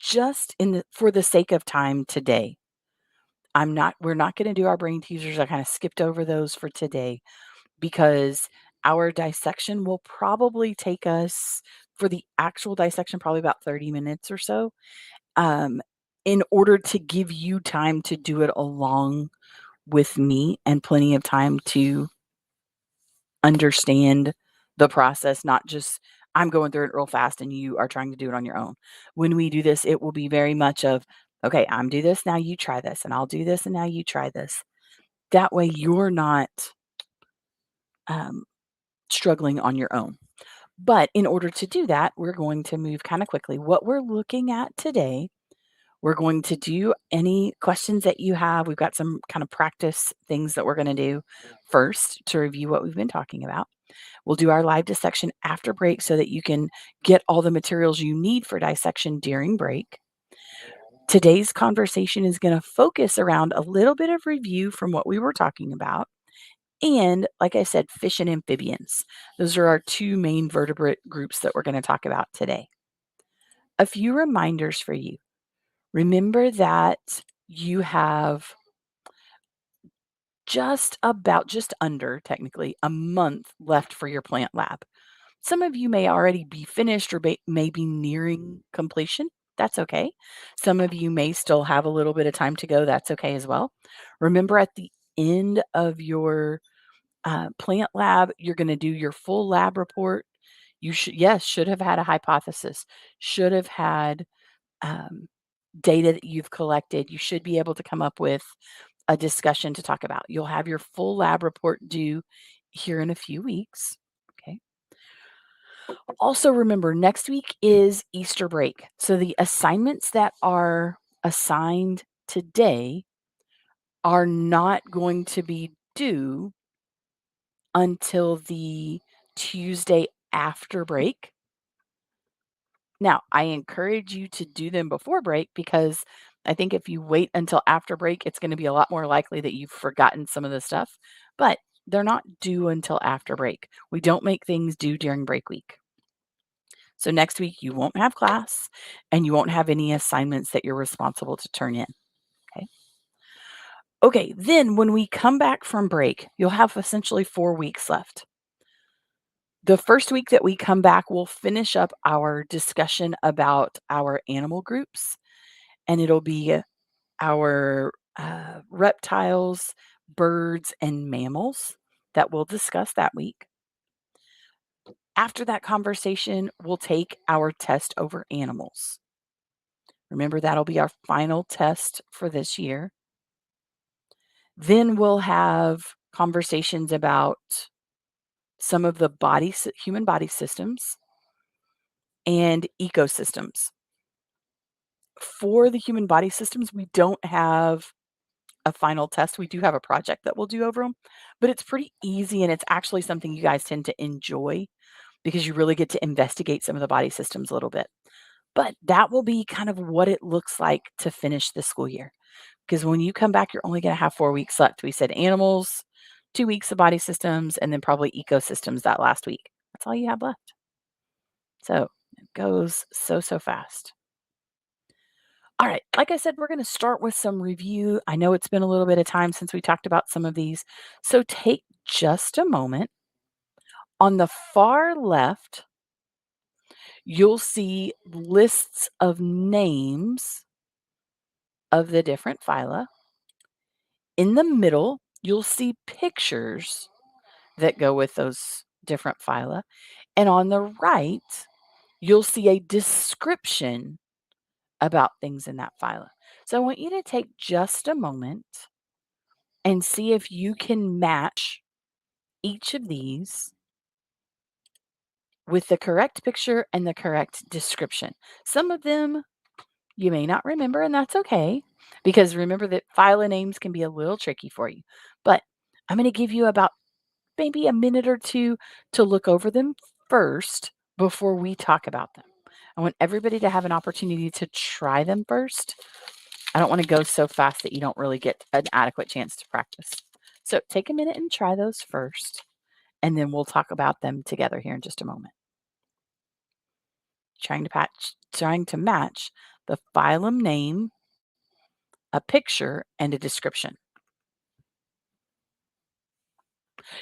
just for the sake of time today, we're not going to do our brain teasers. I kind of skipped over those for today because our dissection will probably take us for the actual dissection, probably about 30 minutes or so, um, in order to give you time to do it along with me and plenty of time to understand the process, not just I'm going through it real fast and you are trying to do it on your own. When we do this, it will be very much of, okay, I'm do this, now you try this, and I'll do this, and now you try this. That way you're not um, struggling on your own. But in order to do that, we're going to move kind of quickly. What we're looking at today, we're going to do any questions that you have. We've got some kind of practice things that we're going to do first to review what we've been talking about. We'll do our live dissection after break so that you can get all the materials you need for dissection during break. Today's conversation is going to focus around a little bit of review from what we were talking about. And like I said, fish and amphibians. Those are our two main vertebrate groups that we're going to talk about today. A few reminders for you. Remember that you have just under technically a month left for your plant lab. Some of you may already be finished or may be nearing completion. That's okay. Some of you may still have a little bit of time to go. That's okay as well. Remember, at the end of your plant lab, you're going to do your full lab report. You should have had a hypothesis, should have had um, data that you've collected. You should be able to come up with a discussion to talk about. You'll have your full lab report due here in a few weeks. Okay. Also, remember, next week is Easter break. So the assignments that are assigned today are not going to be due until the Tuesday after break. Now, I encourage you to do them before break because I think if you wait until after break, it's going to be a lot more likely that you've forgotten some of the stuff. But they're not due until after break. We don't make things due during break week. So next week, you won't have class and you won't have any assignments that you're responsible to turn in. Okay. Okay. Then when we come back from break, you'll have essentially 4 weeks left. The first week that we come back, we'll finish up our discussion about our animal groups, and it'll be our reptiles, birds, and mammals that we'll discuss that week. After that conversation, we'll take our test over animals. Remember, that'll be our final test for this year. Then we'll have conversations about some of the human body systems and ecosystems. For the human body systems, we don't have a final test. We do have a project that we'll do over them, but it's pretty easy and it's actually something you guys tend to enjoy because you really get to investigate some of the body systems a little bit. But that will be kind of what it looks like to finish the school year. Because when you come back, you're only going to have 4 weeks left. We said animals, 2 weeks of body systems, and then probably ecosystems that last week. That's all you have left. So it goes so fast. All right, like I said, we're going to start with some review. I know it's been a little bit of time since we talked about some of these. So take just a moment. On the far left, you'll see lists of names of the different phyla. In the middle, you'll see pictures that go with those different phyla. And on the right, you'll see a description about things in that phyla. So I want you to take just a moment and see if you can match each of these with the correct picture and the correct description. Some of them you may not remember, and that's okay, because remember that phyla names can be a little tricky for you. But I'm going to give you about maybe a minute or two to look over them first before we talk about them. I want everybody to have an opportunity to try them first. I don't want to go so fast that you don't really get an adequate chance to practice. So take a minute and try those first, and then we'll talk about them together here in just a moment. Trying to match the phylum name, a picture, and a description.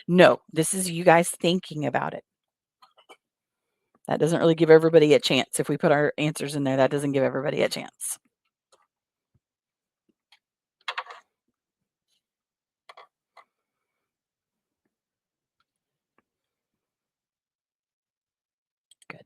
No, this is you guys thinking about it. That doesn't really give everybody a chance. If we put our answers in there, that doesn't give everybody a chance. Good.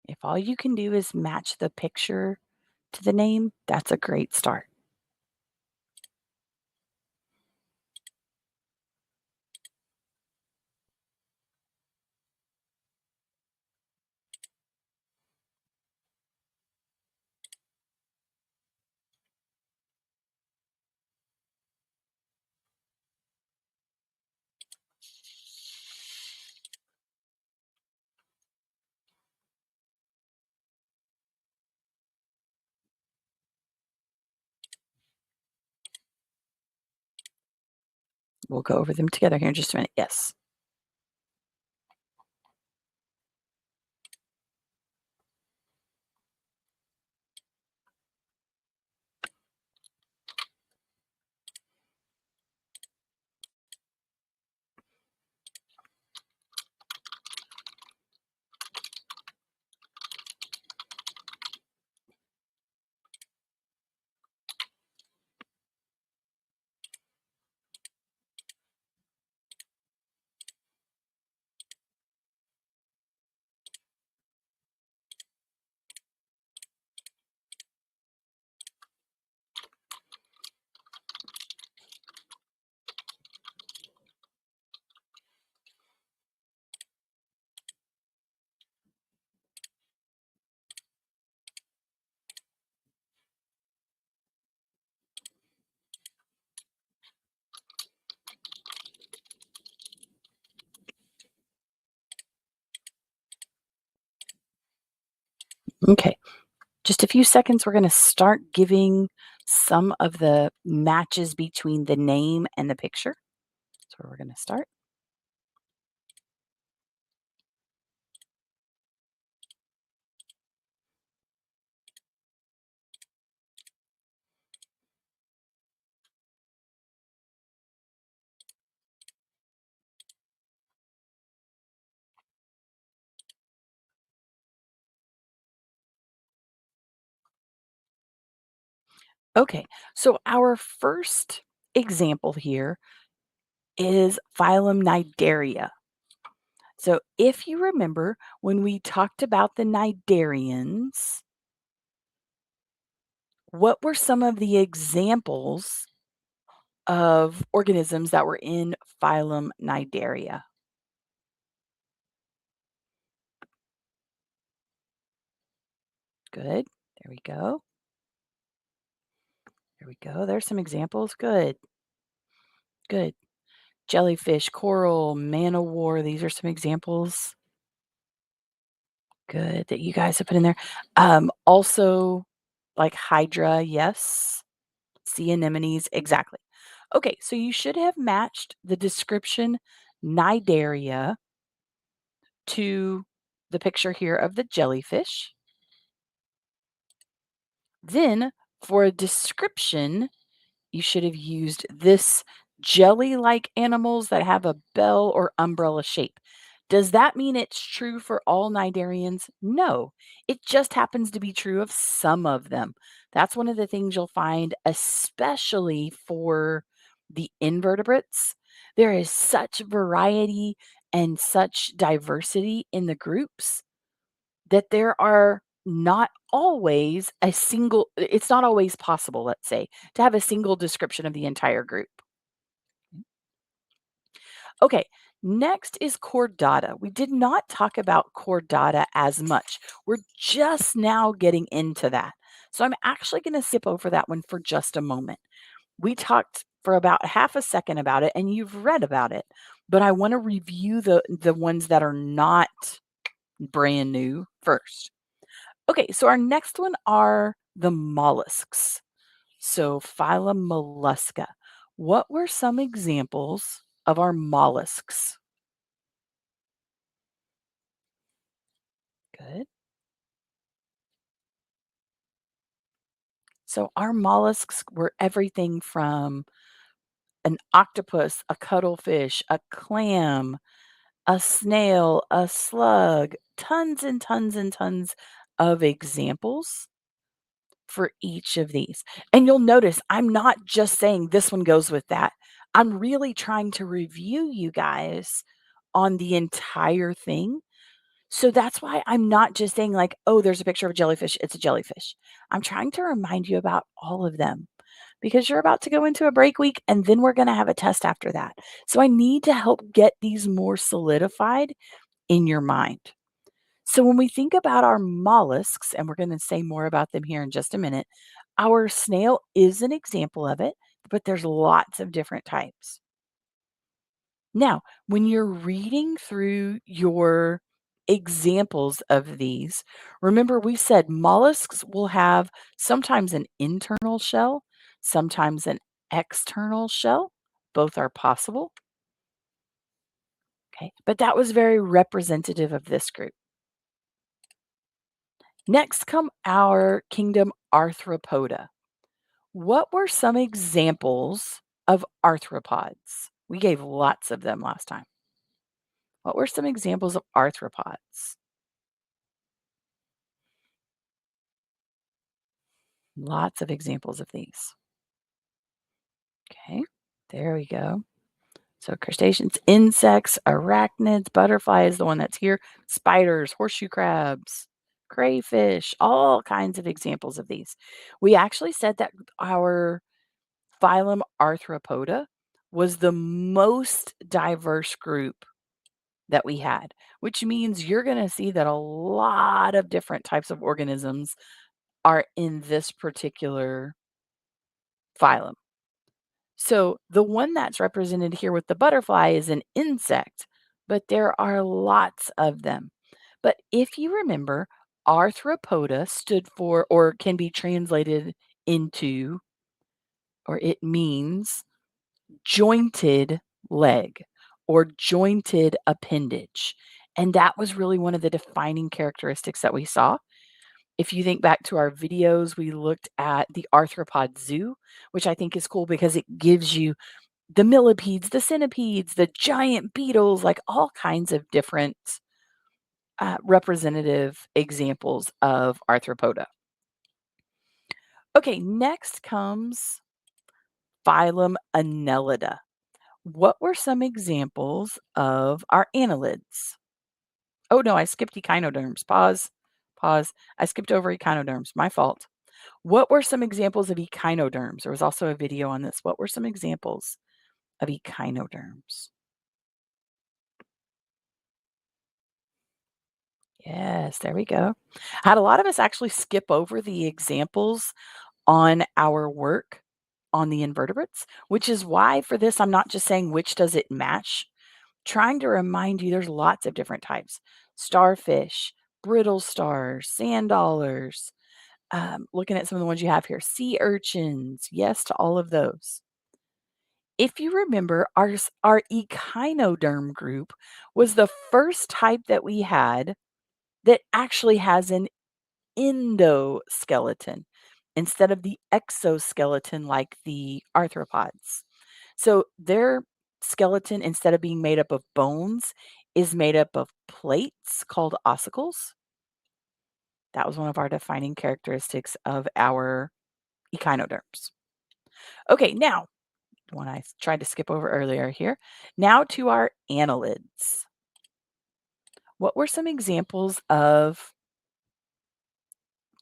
If all you can do is match the picture to the name, that's a great start. We'll go over them together here in just a minute. Yes. Okay. Just a few seconds, we're going to start giving some of the matches between the name and the picture. That's where we're going to start. Okay, so our first example here is phylum Cnidaria. So if you remember when we talked about the cnidarians, what were some of the examples of organisms that were in phylum Cnidaria? Good. There we go. There we go. There's some examples. Good. Good. Jellyfish, coral, man o' war. These are some examples. Good that you guys have put in there. Also, like hydra, yes. Sea anemones, exactly. Okay, so you should have matched the description Cnidaria to the picture here of the jellyfish. Then, for a description, you should have used this jelly-like animals that have a bell or umbrella shape. Does that mean it's true for all cnidarians? No, it just happens to be true of some of them. That's one of the things you'll find, especially for the invertebrates. There is such variety and such diversity in the groups that there are not always a single it's not always possible, let's say, to have a single description of the entire group. Okay, next is chordata. We did not talk about chordata as much. We're just now getting into that. So I'm actually going to skip over that one for just a moment. We talked for about half a second about it and you've read about it, but I want to review the ones that are not brand new first. Okay, so our next one are the mollusks. So phylum Mollusca. What were some examples of our mollusks? Good. So our mollusks were everything from an octopus, a cuttlefish, a clam, a snail, a slug, tons and tons and tons of examples for each of these. And you'll notice I'm not just saying this one goes with that. I'm really trying to review you guys on the entire thing. So that's why I'm not just saying, like, oh, there's a picture of a jellyfish, it's a jellyfish. I'm trying to remind you about all of them because you're about to go into a break week and then we're going to have a test after that. So I need to help get these more solidified in your mind. So when we think about our mollusks, and we're going to say more about them here in just a minute, our snail is an example of it, but there's lots of different types. Now, when you're reading through your examples of these, remember we said mollusks will have sometimes an internal shell, sometimes an external shell. Both are possible. Okay, but that was very representative of this group. Next come our kingdom arthropoda. What were some examples of arthropods? We gave lots of them last time. What were some examples of arthropods? Lots of examples of these. Okay, there we go. So crustaceans, insects, arachnids, butterfly is the one that's here, spiders, horseshoe crabs, crayfish, all kinds of examples of these. We actually said that our phylum Arthropoda was the most diverse group that we had, which means you're going to see that a lot of different types of organisms are in this particular phylum. So the one that's represented here with the butterfly is an insect, but there are lots of them. But if you remember, Arthropoda stood for, or can be translated into, or it means jointed leg or jointed appendage. And that was really one of the defining characteristics that we saw. If you think back to our videos, we looked at the arthropod zoo, which I think is cool because it gives you the millipedes, the centipedes, the giant beetles, like all kinds of different representative examples of arthropoda. Okay, next comes phylum Annelida. What were some examples of our annelids? Oh, no, I skipped echinoderms. Pause. Pause. I skipped over echinoderms. My fault. What were some examples of echinoderms? There was also a video on this. What were some examples of echinoderms? Yes, there we go. Had a lot of us actually skip over the examples on our work on the invertebrates, which is why for this, I'm not just saying which does it match, trying to remind you there's lots of different types. Starfish, brittle stars, sand dollars, looking at some of the ones you have here, sea urchins, yes to all of those. If you remember, our echinoderm group was the first type that we had that actually has an endoskeleton instead of the exoskeleton like the arthropods. So their skeleton, instead of being made up of bones, is made up of plates called ossicles. That was one of our defining characteristics of our echinoderms. Okay, now, one I tried to skip over earlier here. Now to our annelids. What were some examples of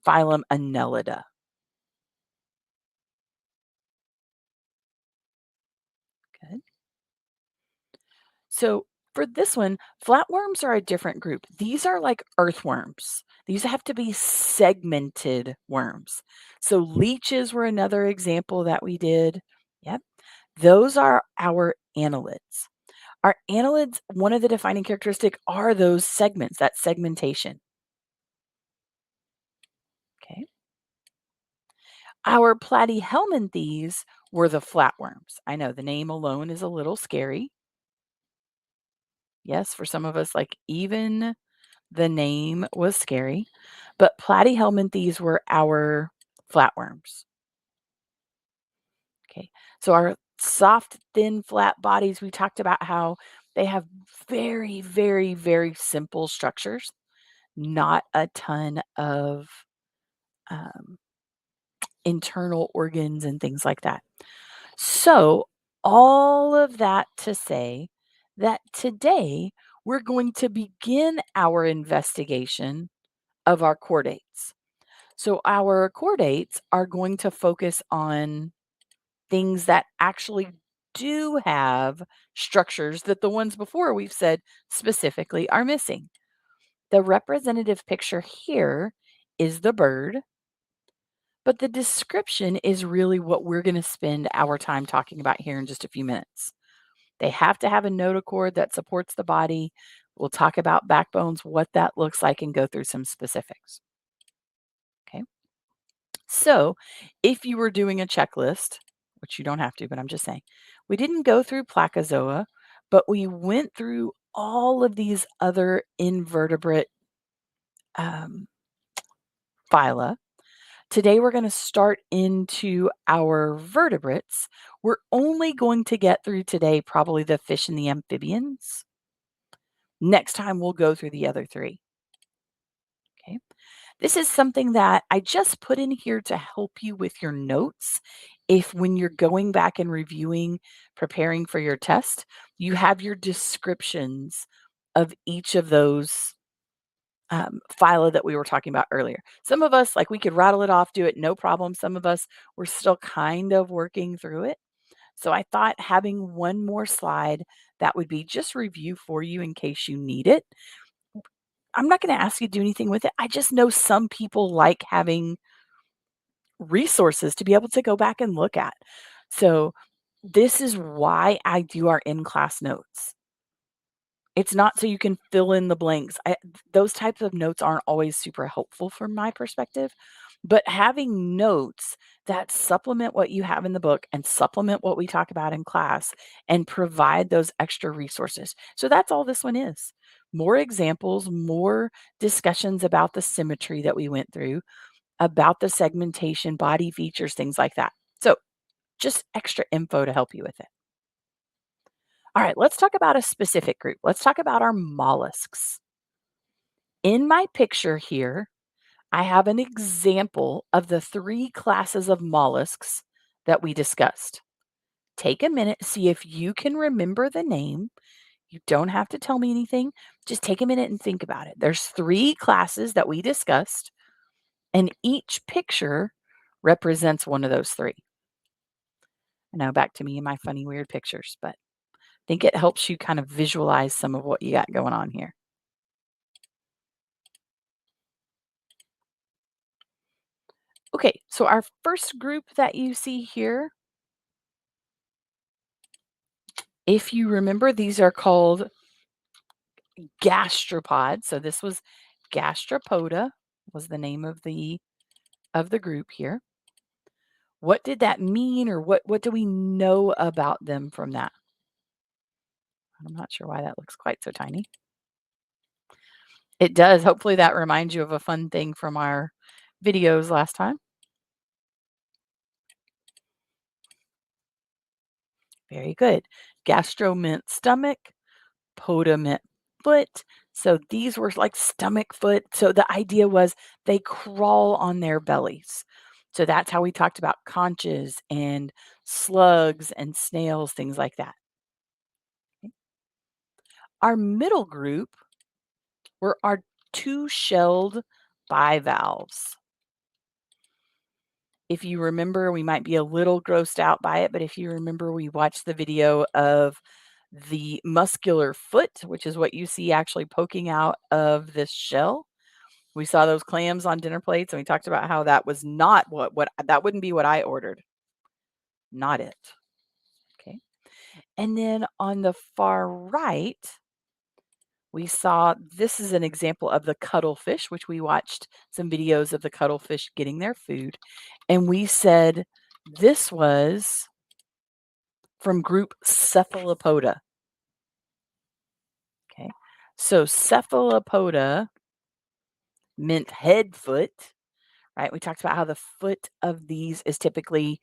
phylum Annelida? Good. So for this one, flatworms are a different group. These are like earthworms. These have to be segmented worms. So leeches were another example that we did. Yep. Those are our annelids. Our annelids, one of the defining characteristic are those segments, that segmentation. Okay. Our platyhelminthes were the flatworms. I know the name alone is a little scary. Yes, for some of us, like even the name was scary. But platyhelminthes were our flatworms. Okay. So our soft, thin, flat bodies, we talked about how they have very, very, very simple structures, not a ton of um, internal organs and things like that. So, all of that to say that today we're going to begin our investigation of our chordates. So, our chordates are going to focus on things that actually do have structures that the ones before we've said specifically are missing. The representative picture here is the bird, but the description is really what we're going to spend our time talking about here in just a few minutes. They have to have a notochord that supports the body. We'll talk about backbones, what that looks like, and go through some specifics. Okay. So, if you were doing a checklist, which you don't have to, but I'm just saying, we didn't go through Placozoa, but we went through all of these other invertebrate um, phyla. Today, we're going to start into our vertebrates. We're only going to get through today probably the fish and the amphibians. Next time, we'll go through the other three. Okay. This is something that I just put in here to help you with your notes. If when you're going back and reviewing, preparing for your test, you have your descriptions of each of those phyla that we were talking about earlier. Some of us, like we could rattle it off, do it, no problem. Some of us, we're still kind of working through it. So I thought having one more slide that would be just review for you in case you need it. I'm not going to ask you to do anything with it. I just know some people like having resources to be able to go back and look at. So this is why I do our in-class notes. It's not so you can fill in the blanks. Those types of notes aren't always super helpful from my perspective, but having notes that supplement what you have in the book and supplement what we talk about in class and provide those extra resources. So that's all this one is. More examples, more discussions about the symmetry that we went through, about the segmentation, body features, things like that. So just extra info to help you with it. All right, let's talk about a specific group. Let's talk about our mollusks. In my picture here, I have an example of the three classes of mollusks that we discussed. Take a minute, see if you can remember the name. You don't have to tell me anything. Just take a minute and think about it. There's three classes that we discussed, and each picture represents one of those three. Now back to me and my funny, weird pictures, but I think it helps you kind of visualize some of what you got going on here. Okay, so our first group that you see here, if you remember, these are called gastropods. So this was gastropoda was the name of the group here. What did that mean, or what do we know about them from that? I'm not sure why that looks quite so tiny. It does. Hopefully that reminds you of a fun thing from our videos last time. Very good. Gastro meant stomach, poda meant foot. So these were like stomach foot. So the idea was they crawl on their bellies. So that's how we talked about conches and slugs and snails, things like that. Our middle group were our two-shelled bivalves. If you remember, we might be a little grossed out by it, but if you remember, we watched the video of the muscular foot, which is what you see actually poking out of this shell. We saw those clams on dinner plates, and we talked about how that was not what that wouldn't be what I ordered. Not it. And then on the far right, we saw this is an example of the cuttlefish, which we watched some videos of the cuttlefish getting their food. And we said this was from group Cephalopoda. Okay. So cephalopoda meant head foot, right? We talked about how the foot of these is typically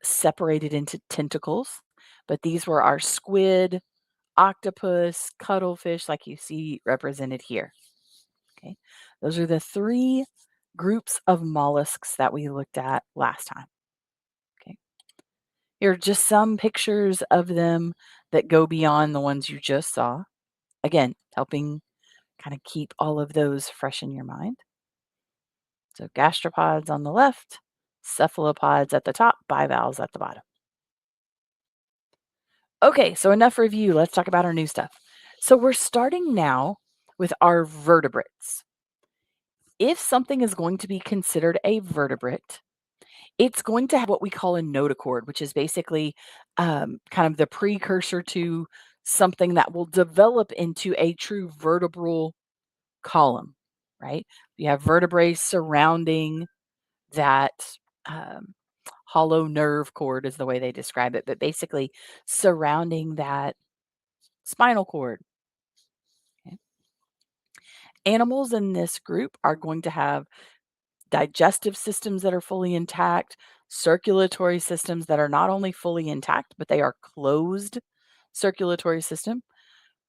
separated into tentacles, but these were our squid, octopus, cuttlefish, like you see represented here. Okay. Those are the three groups of mollusks that we looked at last time. Okay. Here are just some pictures of them that go beyond the ones you just saw. Again, helping kind of keep all of those fresh in your mind. So gastropods on the left, cephalopods at the top, bivalves at the bottom. Okay, so enough review. Let's talk about our new stuff. So we're starting now with our vertebrates. If something is going to be considered a vertebrate, it's going to have what we call a notochord, which is basically kind of the precursor to something that will develop into a true vertebral column, right? You have vertebrae surrounding that um, hollow nerve cord, is the way they describe it, but basically surrounding that spinal cord. Okay. Animals in this group are going to have digestive systems that are fully intact, circulatory systems that are not only fully intact, but they are closed circulatory system,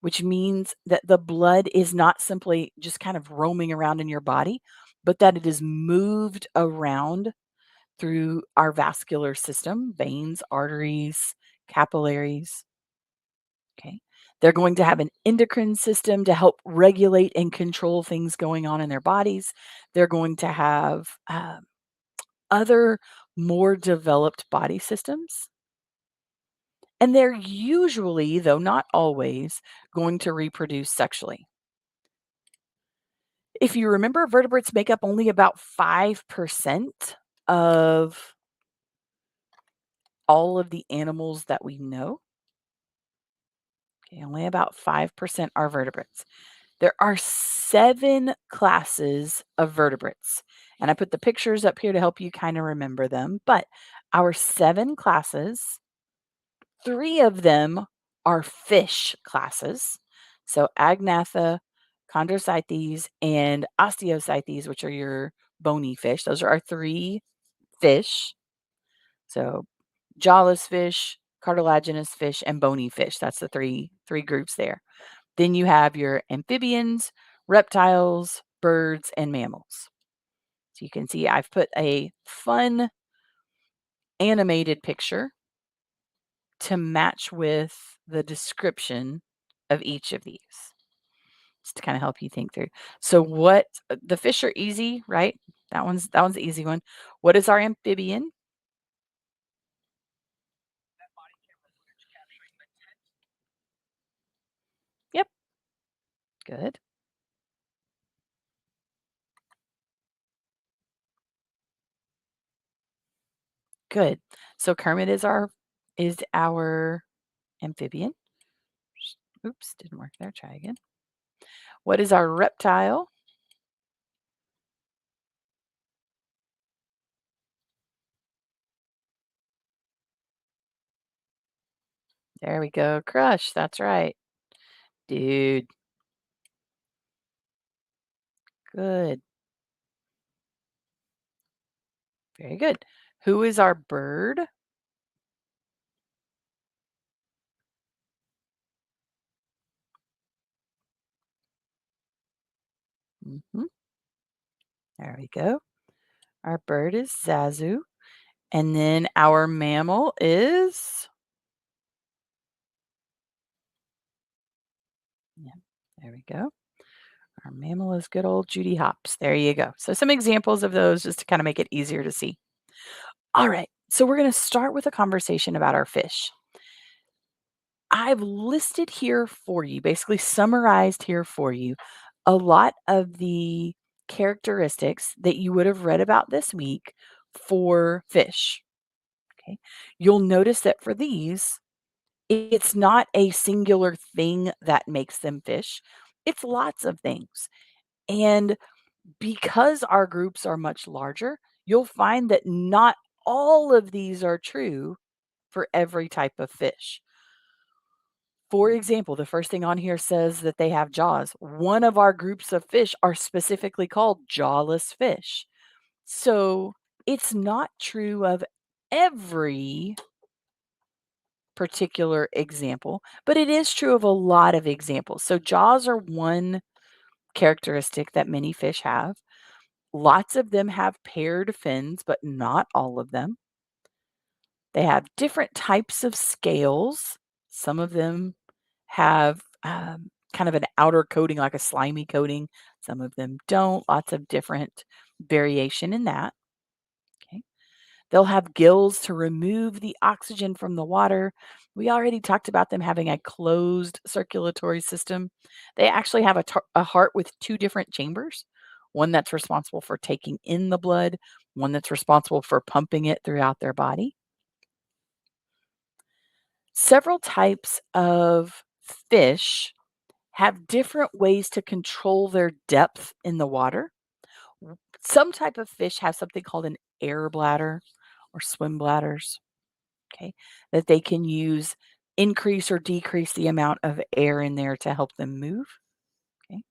which means that the blood is not simply just kind of roaming around in your body, but that it is moved around through our vascular system, veins, arteries, capillaries. Okay. They're going to have an endocrine system to help regulate and control things going on in their bodies. They're going to have other more developed body systems. And they're usually, though not always, going to reproduce sexually. If you remember, vertebrates make up only about 5% of all of the animals that we know. Okay, only about 5% are vertebrates. There are 7 classes of vertebrates. And I put the pictures up here to help you kind of remember them. But our 7 classes, 3 of them are fish classes. So Agnatha, Chondrocythes, and Osteocythes, which are your bony fish. Those are our 3 fish. So jawless fish, cartilaginous fish, and bony fish. That's the three groups there. Then you have your amphibians, reptiles, birds, and mammals. So you can see I've put a fun animated picture to match with the description of each of these, just to kind of help you think through. So what the fish are easy, right? That one's the easy one. What is our amphibian? Yep, good. Good. So Kermit is our amphibian. Oops, didn't work there. Try again. What is our reptile? There we go. Crush. That's right. Dude. Good. Very good. Who is our bird? Hmm. There we go. Our bird is Zazu. And then our mammal is, yeah, there we go. Our mammal is good old Judy Hopps. There you go. So some examples of those just to kind of make it easier to see. All right. So we're going to start with a conversation about our fish. I've listed here for you, basically summarized here for you, a lot of the characteristics that you would have read about this week for fish. Okay. You'll notice that for these, It's not a singular thing that makes them fish. It's lots of things. And because our groups are much larger, you'll find that not all of these are true for every type of fish. For example, the first thing on here says that they have jaws. One of our groups of fish are specifically called jawless fish. So it's not true of every particular example, but it is true of a lot of examples. So jaws are one characteristic that many fish have. Lots of them have paired fins, but not all of them. They have different types of scales. Some of them have kind of an outer coating, like a slimy coating. Some of them don't. Lots of different variation in that. Okay. They'll have gills to remove the oxygen from the water. We already talked about them having a closed circulatory system. They actually have a heart with two different chambers, one that's responsible for taking in the blood, one that's responsible for pumping it throughout their body. Several types of fish have different ways to control their depth in the water. Some type of fish have something called an air bladder or swim bladders, okay, that they can use increase or decrease the amount of air in there to help them move. Okay.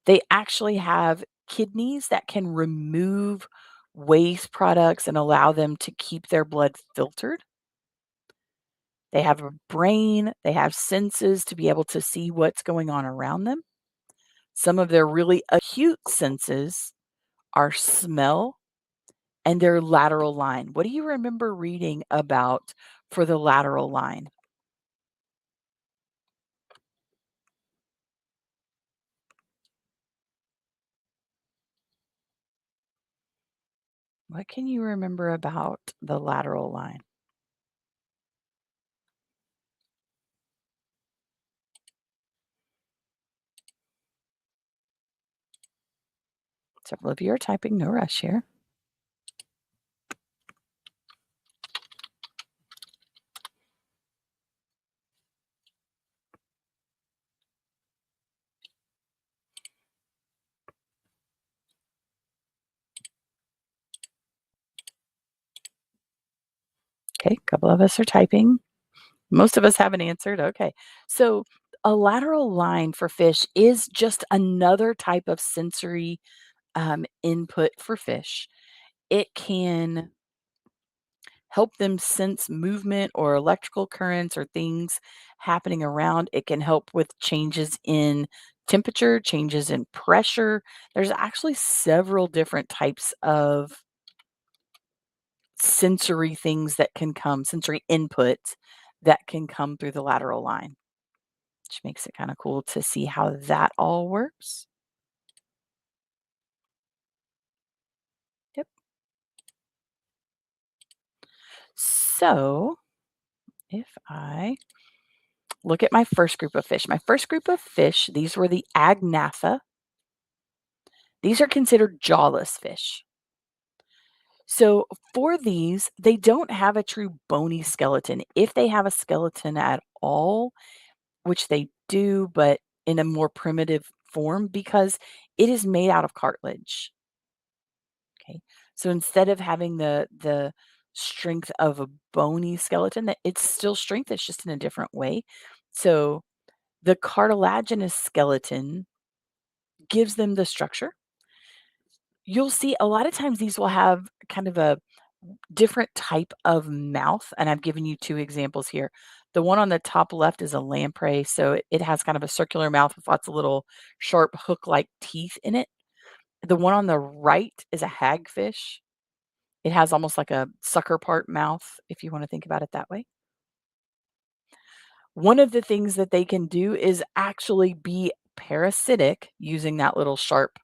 They actually have kidneys that can remove waste products and allow them to keep their blood filtered. They have a brain, they have senses to be able to see what's going on around them. Some of their really acute senses are smell and their lateral line. What do you remember reading about for the lateral line? What can you remember about the lateral line? Several of you are typing, no rush here. Okay, a couple of us are typing. Most of us haven't answered. Okay. So, a lateral line for fish is just another type of sensory input for fish. It can help them sense movement or electrical currents or things happening around. It can help with changes in temperature, changes in pressure. There's actually several different types of sensory things that can come, sensory input that can come through the lateral line, which makes it kind of cool to see how that all works. Yep. So if I look at my first group of fish, these were the agnatha. These are considered jawless fish. So for these, they don't have a true bony skeleton. If they have a skeleton at all, which they do, but in a more primitive form because it is made out of cartilage. Okay. So instead of having the strength of a bony skeleton, that it's still strength, it's just in a different way. So the cartilaginous skeleton gives them the structure. You'll see a lot of times these will have kind of a different type of mouth, and I've given you 2 examples here. The one on the top left is a lamprey, so it has kind of a circular mouth with lots of little sharp hook-like teeth in it. The one on the right is a hagfish. It has almost like a sucker part mouth, if you wanna think about it that way. One of the things that they can do is actually be parasitic using that little sharp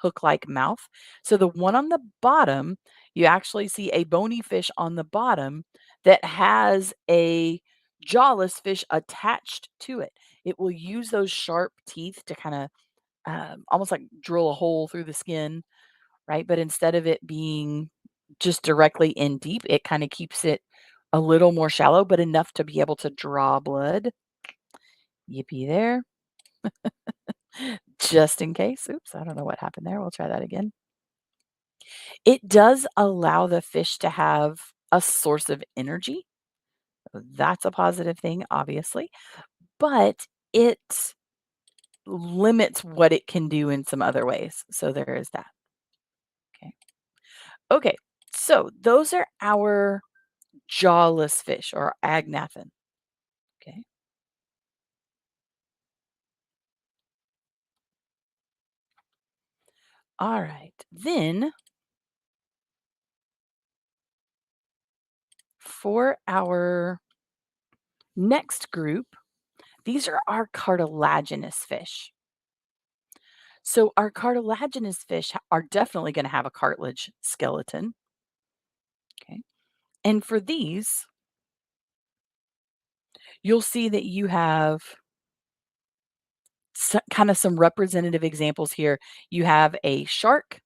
hook-like mouth. So the one on the bottom, you actually see a bony fish on the bottom that has a jawless fish attached to it. It will use those sharp teeth to kind of almost like drill a hole through the skin, right? But instead of it being just directly in deep, it kind of keeps it a little more shallow, but enough to be able to draw blood. Yippee there. Just in case. Oops, I don't know what happened there. We'll try that again. It does allow the fish to have a source of energy. That's a positive thing, obviously, but it limits what it can do in some other ways. So there is that. Okay. Okay. So those are our jawless fish or agnathan. Okay. All right. Then for our next group, these are our cartilaginous fish. So our cartilaginous fish are definitely going to have a cartilage skeleton. Okay. And for these, you'll see that you have kind of some representative examples here. You have a shark.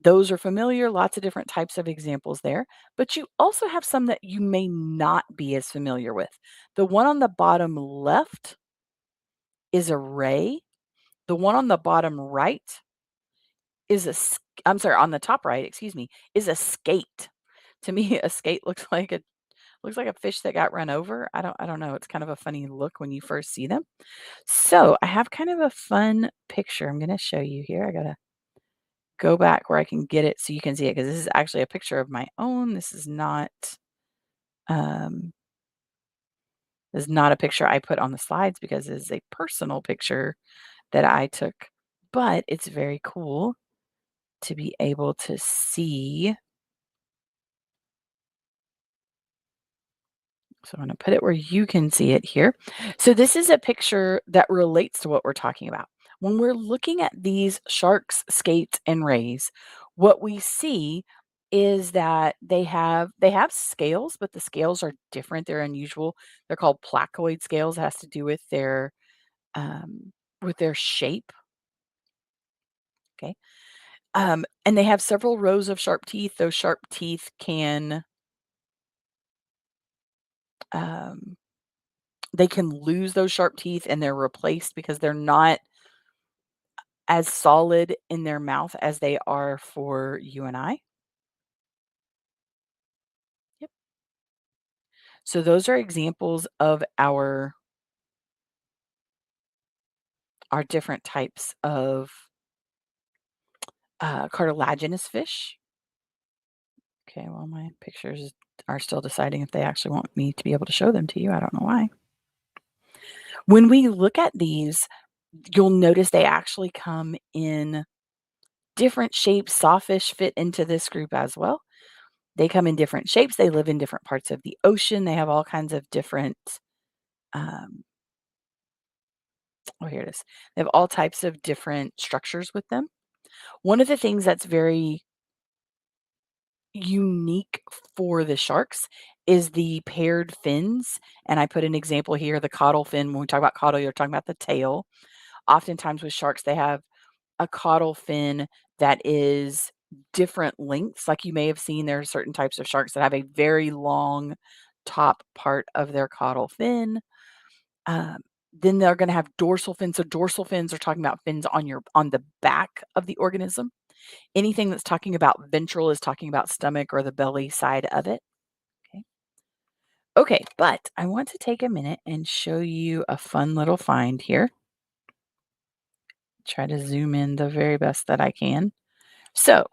Those are familiar, lots of different types of examples there. But you also have some that you may not be as familiar with. The one on the bottom left is a ray. The one on the bottom right is I'm sorry, on the top right, excuse me, is a skate. To me, a skate looks like a fish that got run over. I don't know. It's kind of a funny look when you first see them. So I have kind of a fun picture I'm going to show you here. I gotta go back where I can get it so you can see it because this is actually a picture of my own. Um, this is not a picture I put on the slides because it is a personal picture that I took. But it's very cool to be able to see. So I'm going to put it where you can see it here. So this is a picture that relates to what we're talking about. When we're looking at these sharks, skates, and rays, what we see is that they have scales, but the scales are different. They're unusual. They're called placoid scales. It has to do with their shape. Okay. And they have several rows of sharp teeth. Those sharp teeth can um, they can lose those sharp teeth and they're replaced because they're not as solid in their mouth as they are for you and I. Yep. So those are examples of our different types of cartilaginous fish. Okay, well, my pictures are still deciding if they actually want me to be able to show them to you. I don't know why. When we look at these, you'll notice they actually come in different shapes. Sawfish fit into this group as well. They come in different shapes. They live in different parts of the ocean. They have all kinds of different um, oh, here it is. They have all types of different structures with them. One of the things that's very unique for the sharks is the paired fins. And I put an example here, the caudal fin. When we talk about caudal, you're talking about the tail. Oftentimes with sharks, they have a caudal fin that is different lengths. Like you may have seen, there are certain types of sharks that have a very long top part of their caudal fin. Um, then they're gonna have dorsal fins. So dorsal fins are talking about fins on the back of the organism. Anything that's talking about ventral is talking about stomach or the belly side of it. Okay. Okay, but I want to take a minute and show you a fun little find here. Try to zoom in the very best that I can. So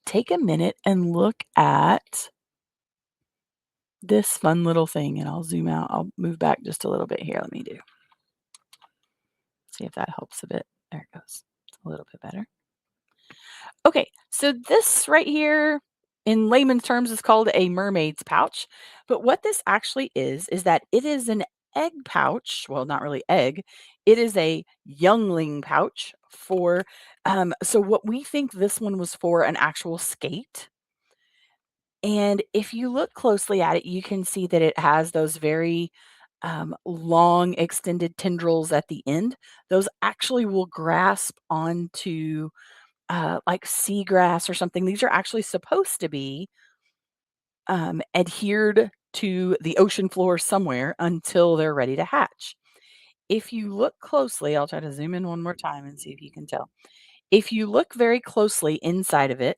take a minute and look at this fun little thing, and I'll zoom out. I'll move back just a little bit here. Let me see if that helps a bit. There it goes. It's a little bit better. Okay, so this right here, in layman's terms, is called a mermaid's pouch. But what this actually is that it is an egg pouch. Well, not really egg. It is a youngling pouch for. So what we think this one was for an actual skate. And if you look closely at it, you can see that it has those very long extended tendrils at the end. Those actually will grasp onto like seagrass or something. These are actually supposed to be adhered to the ocean floor somewhere until they're ready to hatch. If you look closely, I'll try to zoom in one more time and see if you can tell. If you look very closely inside of it,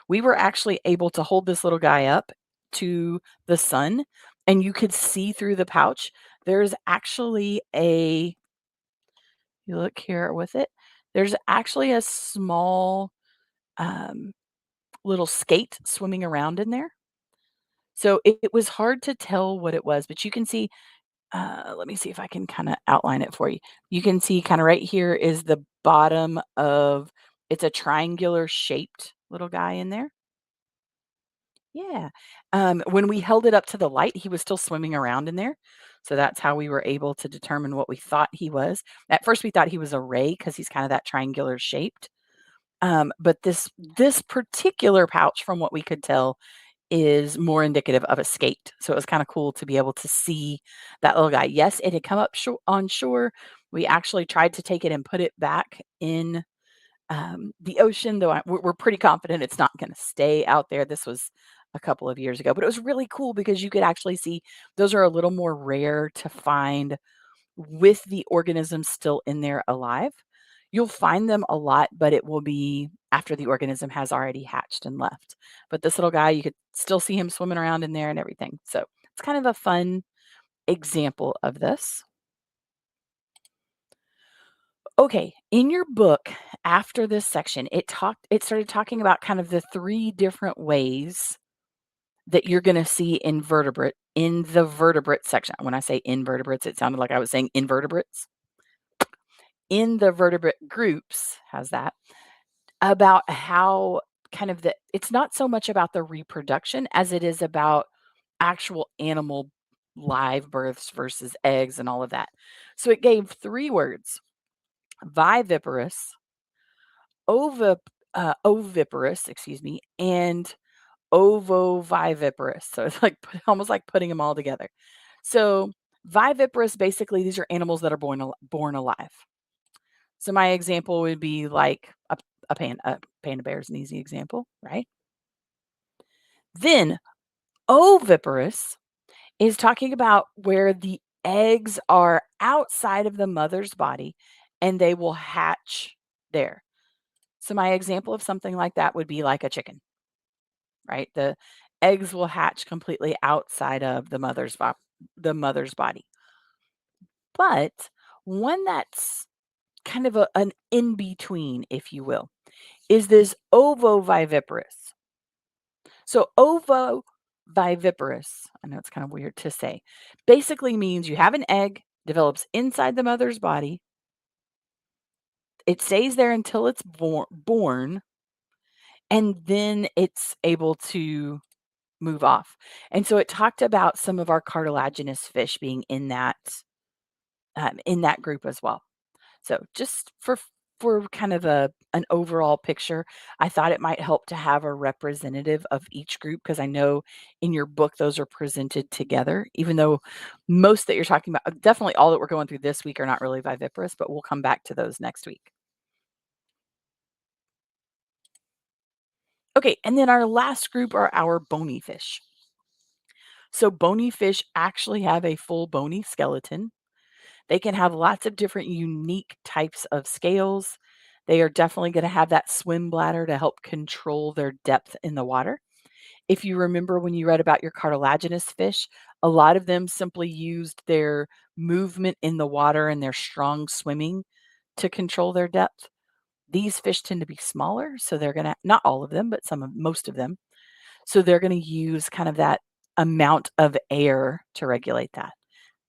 we were actually able to hold this little guy up to the sun, and you could see through the pouch. There's actually a, you look here with it, there's actually a small um, little skate swimming around in there. So it was hard to tell what it was, but you can see, let me see if I can kinda outline it for you. You can see kinda right here is the bottom of, it's a triangular shaped little guy in there. Yeah. When we held it up to the light, he was still swimming around in there. So that's how we were able to determine what we thought he was. At first, we thought he was a ray because he's kinda that triangular shaped. But this particular pouch, from what we could tell, is more indicative of a skate. So it was kinda cool to be able to see that little guy. Yes, it had come up on shore. We actually tried to take it and put it back in, the ocean, though we're pretty confident it's not gonna stay out there. This was a couple of years ago, but it was really cool because you could actually see those are a little more rare to find with the organism still in there alive. You'll find them a lot, but it will be after the organism has already hatched and left. But this little guy, you could still see him swimming around in there and everything. So it's kind of a fun example of this. Okay, in your book, after this section, it started talking about kind of the three different ways that you're going to see invertebrate in the vertebrate section. When I say invertebrates, it sounded like I was saying invertebrates. In the vertebrate groups, how's that? About how kind of it's not so much about the reproduction as it is about actual animal live births versus eggs and all of that. So it gave 3 words: viviparous, oviparous, excuse me, and ovoviviparous. So it's like almost like putting them all together. So viviparous, basically, these are animals that are born alive. So my example would be like a panda bear is an easy example, right? Then oviparous is talking about where the eggs are outside of the mother's body and they will hatch there. So my example of something like that would be like a chicken, right? The eggs will hatch completely outside of the mother's body. But one that's kind of an in between, if you will, is this ovoviviparous. So ovoviviparous, I know it's kind of weird to say, basically means you have an egg, develops inside the mother's body. It stays there until it's born, and then it's able to move off. And so it talked about some of our cartilaginous fish being in that group as well. So just for kind of an overall picture, I thought it might help to have a representative of each group because I know in your book those are presented together, even though most that you're talking about, definitely all that we're going through this week are not really viviparous, but we'll come back to those next week. Okay, and then our last group are our bony fish. So bony fish actually have a full bony skeleton. They can have lots of different unique types of scales. They are definitely going to have that swim bladder to help control their depth in the water. If you remember when you read about your cartilaginous fish, a lot of them simply used their movement in the water and their strong swimming to control their depth. These fish tend to be smaller, so they're going to, not all of them, but most of them. So they're going to use kind of that amount of air to regulate that.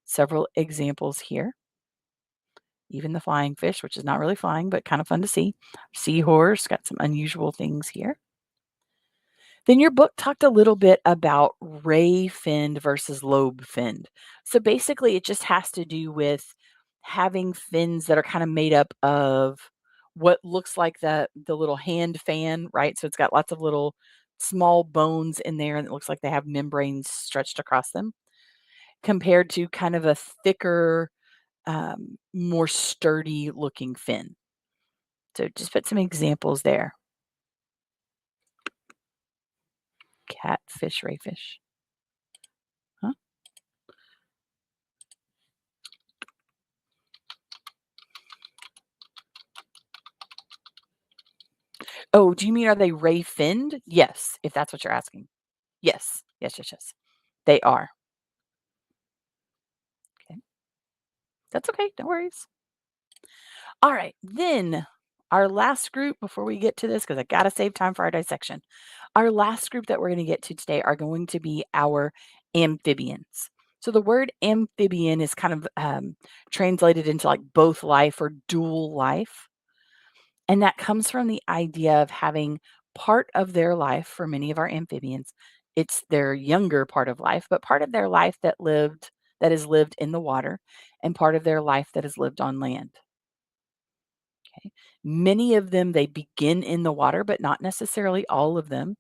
Several examples here. Even the flying fish, which is not really flying, but kind of fun to see. Seahorse, got some unusual things here. Then your book talked a little bit about ray finned versus lobe finned. So basically, it just has to do with having fins that are kind of made up of what looks like the little hand fan, right? So it's got lots of little small bones in there, and it looks like they have membranes stretched across them, compared to kind of a thicker, more sturdy looking fin. So just put some examples there. Catfish, rayfish. Oh, do you mean are they ray finned? Yes, if that's what you're asking. Yes. Yes, yes, yes. They are. Okay. That's okay. No worries. All right. Then our last group before we get to this, because I got to save time for our dissection. Our last group that we're going to get to today are going to be our amphibians. So the word amphibian is kind of translated into like both life or dual life. And that comes from the idea of having part of their life for many of our amphibians. It's their younger part of life, but part of their life that is lived in the water and part of their life that is lived on land. Okay. Many of them they begin in the water, but not necessarily all of them.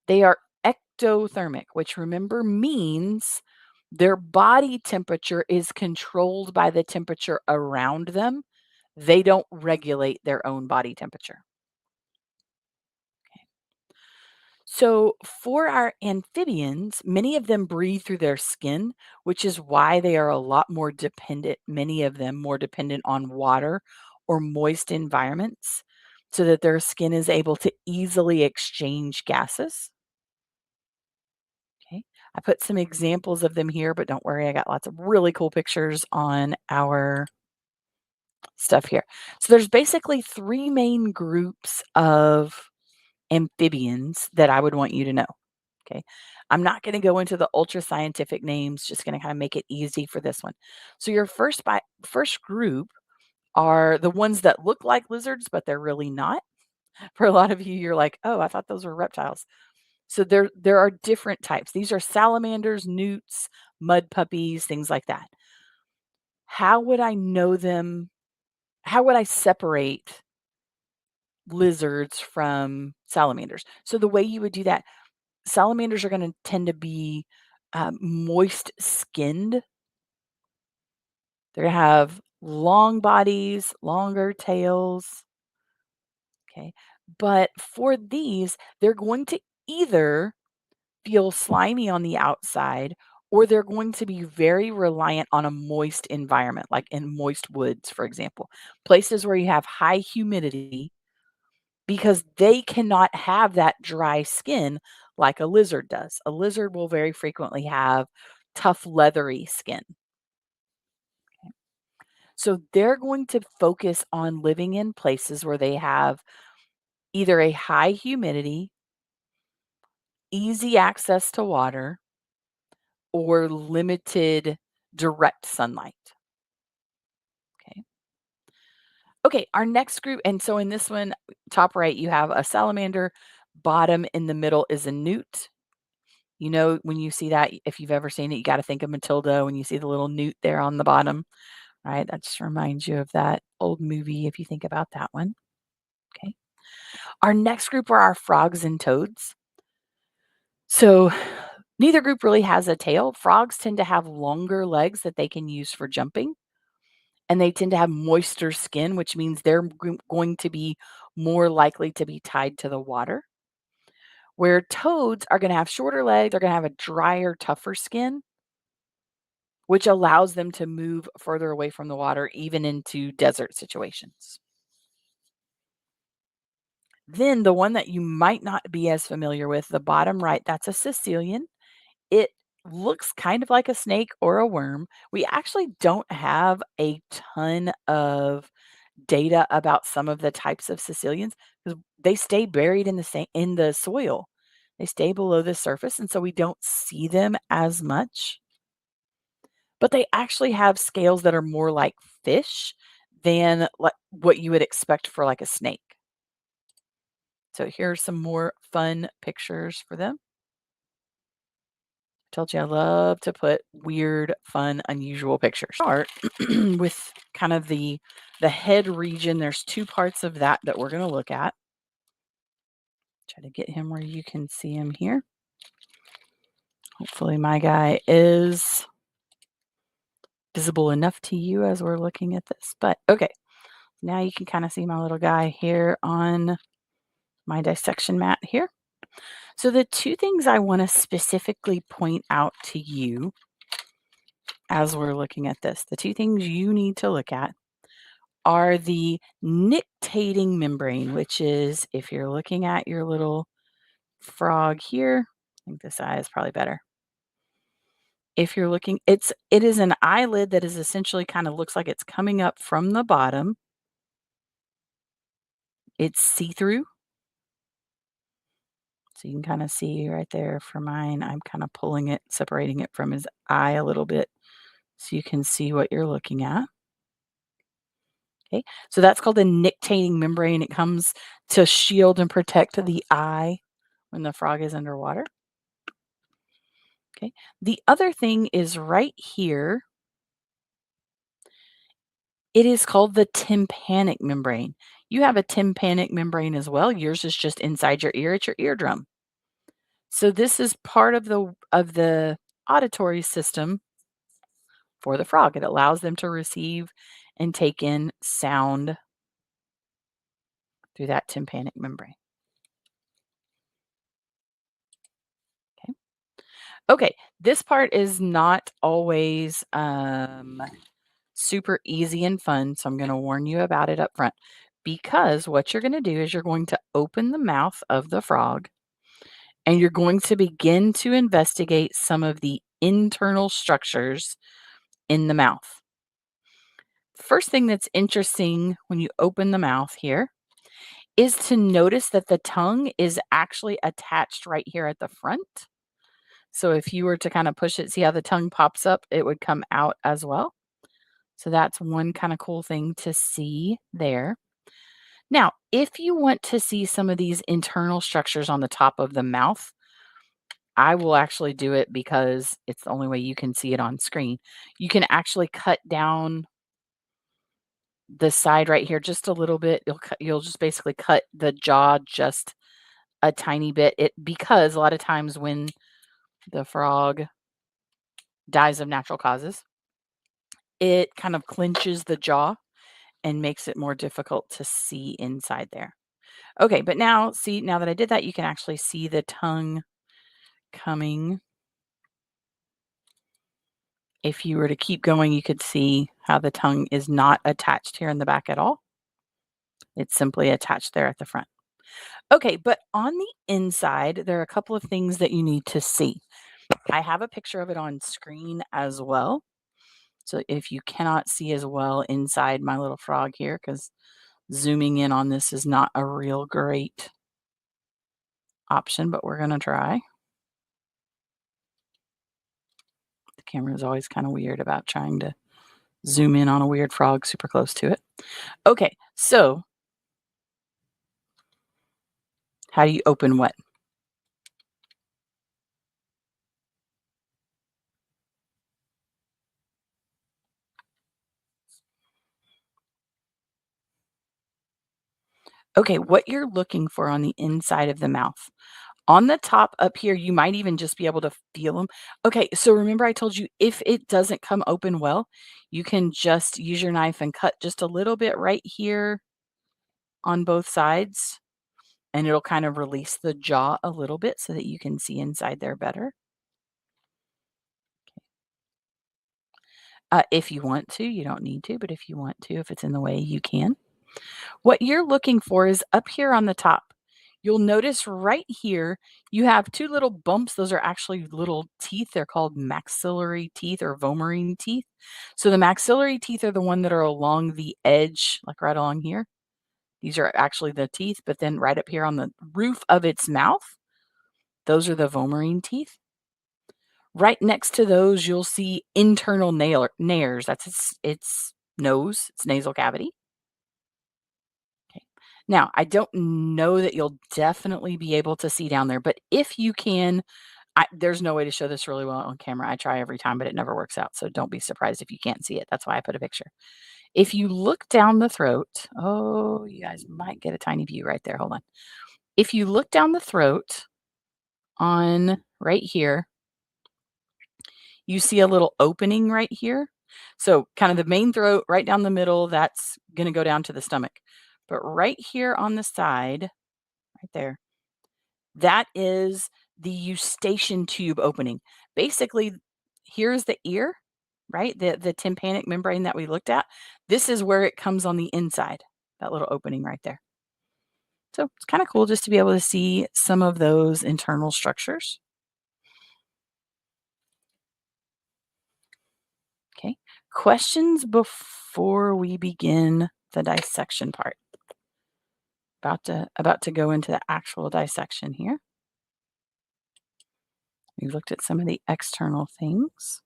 They are ectothermic, which remember means their body temperature is controlled by the temperature around them. They don't regulate their own body temperature. So, for our amphibians, many of them breathe through their skin, which is why they are a lot more dependent, many of them more dependent on water or moist environments, so that their skin is able to easily exchange gases. Okay. I put some examples of them here, but don't worry, I got lots of really cool pictures on our stuff here. So, there's basically three main groups of amphibians that I would want you to know. Okay. I'm not going to go into the ultra scientific names, just going to kind of make it easy for this one. So your first group are the ones that look like lizards, but they're really not. For a lot of you, you're like, oh, I thought those were reptiles. So there are different types. These are salamanders, newts, mud puppies, things like that. How would I know them? How would I separate lizards from salamanders? So the way you would do that, salamanders are going to tend to be moist skinned. They're going to have long bodies, longer tails. Okay. But for these, they're going to either feel slimy on the outside or they're going to be very reliant on a moist environment, like in moist woods, for example, places where you have high humidity because they cannot have that dry skin like a lizard does. A lizard will very frequently have tough, leathery skin. So they're going to focus on living in places where they have either a high humidity, easy access to water, or limited direct sunlight. Okay. Okay, our next group, and so in this one, top right, you have a salamander, bottom in the middle is a newt. You know, when you see that, if you've ever seen it, you got to think of Matilda when you see the little newt there on the bottom, right? That just reminds you of that old movie if you think about that one. Okay. Our next group are our frogs and toads. So neither group really has a tail. Frogs tend to have longer legs that they can use for jumping, and they tend to have moister skin, which means they're going to be more likely to be tied to the water. Where toads are going to have shorter legs, they're going to have a drier, tougher skin, which allows them to move further away from the water, even into desert situations. Then the one that you might not be as familiar with, the bottom right, that's a Sicilian. It looks kind of like a snake or a worm. We actually don't have a ton of data about some of the types of Sicilians because they stay buried in the soil. They stay below the surface, and so we don't see them as much. But they actually have scales that are more like fish than like what you would expect for like a snake. So here are some more fun pictures for them. Told you I love to put weird, fun, unusual pictures. Start with kind of the head region. There's two parts of that we're going to look at. Try to get him where you can see him here. Hopefully my guy is visible enough to you as we're looking at this. But okay, now you can kind of see my little guy here on my dissection mat here. So the two things I want to specifically point out to you as we're looking at this, the two things you need to look at are the nictating membrane, which is if you're looking at your little frog here, I think this eye is probably better. If you're looking, it is an eyelid that is essentially kind of looks like it's coming up from the bottom. It's see-through. So you can kind of see right there for mine. I'm kind of pulling it, separating it from his eye a little bit so you can see what you're looking at. Okay. So that's called the nictating membrane. It comes to shield and protect the eye when the frog is underwater. Okay. The other thing is right here. It is called the tympanic membrane. You have a tympanic membrane as well. Yours is just inside your ear. It's your eardrum. So this is part of the auditory system for the frog. It allows them to receive and take in sound through that tympanic membrane. Okay. Okay. This part is not always super easy and fun. So I'm going to warn you about it up front because what you're going to do is you're going to open the mouth of the frog and you're going to begin to investigate some of the internal structures in the mouth. First thing that's interesting when you open the mouth here is to notice that the tongue is actually attached right here at the front. So if you were to kind of push it, see how the tongue pops up, it would come out as well. So that's one kind of cool thing to see there. Now, if you want to see some of these internal structures on the top of the mouth, I will actually do it because it's the only way you can see it on screen. You can actually cut down the side right here just a little bit. You'll just basically cut the jaw just a tiny bit. Because a lot of times when the frog dies of natural causes, it kind of clenches the jaw and makes it more difficult to see inside there. Okay, but now see, now that I did that, you can actually see the tongue coming. If you were to keep going, you could see how the tongue is not attached here in the back at all. It's simply attached there at the front. Okay, but on the inside, there are a couple of things that you need to see. I have a picture of it on screen as well. So if you cannot see as well inside my little frog here, because zooming in on this is not a real great option, but we're going to try. The camera is always kind of weird about trying to zoom in on a weird frog super close to it. Okay, so how do you open what? Okay, what you're looking for on the inside of the mouth. On the top up here, you might even just be able to feel them. Okay, so remember I told you if it doesn't come open well, you can just use your knife and cut just a little bit right here on both sides, and it'll kind of release the jaw a little bit so that you can see inside there better. If you want to, you don't need to, but if you want to, if it's in the way, you can. What you're looking for is up here on the top. You'll notice right here, you have two little bumps. Those are actually little teeth. They're called maxillary teeth or vomerine teeth. So the maxillary teeth are the one that are along the edge, like right along here. These are actually the teeth, but then right up here on the roof of its mouth, those are the vomerine teeth. Right next to those, you'll see internal nares. That's its nose, its nasal cavity. Okay. Now, I don't know that you'll definitely be able to see down there, but if you can, there's no way to show this really well on camera. I try every time, but it never works out. So don't be surprised if you can't see it. That's why I put a picture. If you look down the throat, oh, you guys might get a tiny view right there. Hold on. If you look down the throat on right here, you see a little opening right here. So kind of the main throat right down the middle, that's going to go down to the stomach. But right here on the side, right there, that is the eustachian tube opening. Basically, here's the ear. right? The tympanic membrane that we looked at, this is where it comes on the inside, that little opening right there. So it's kind of cool just to be able to see some of those internal structures. Okay. Questions before we begin the dissection part? About to go into the actual dissection here. We looked at some of the external things.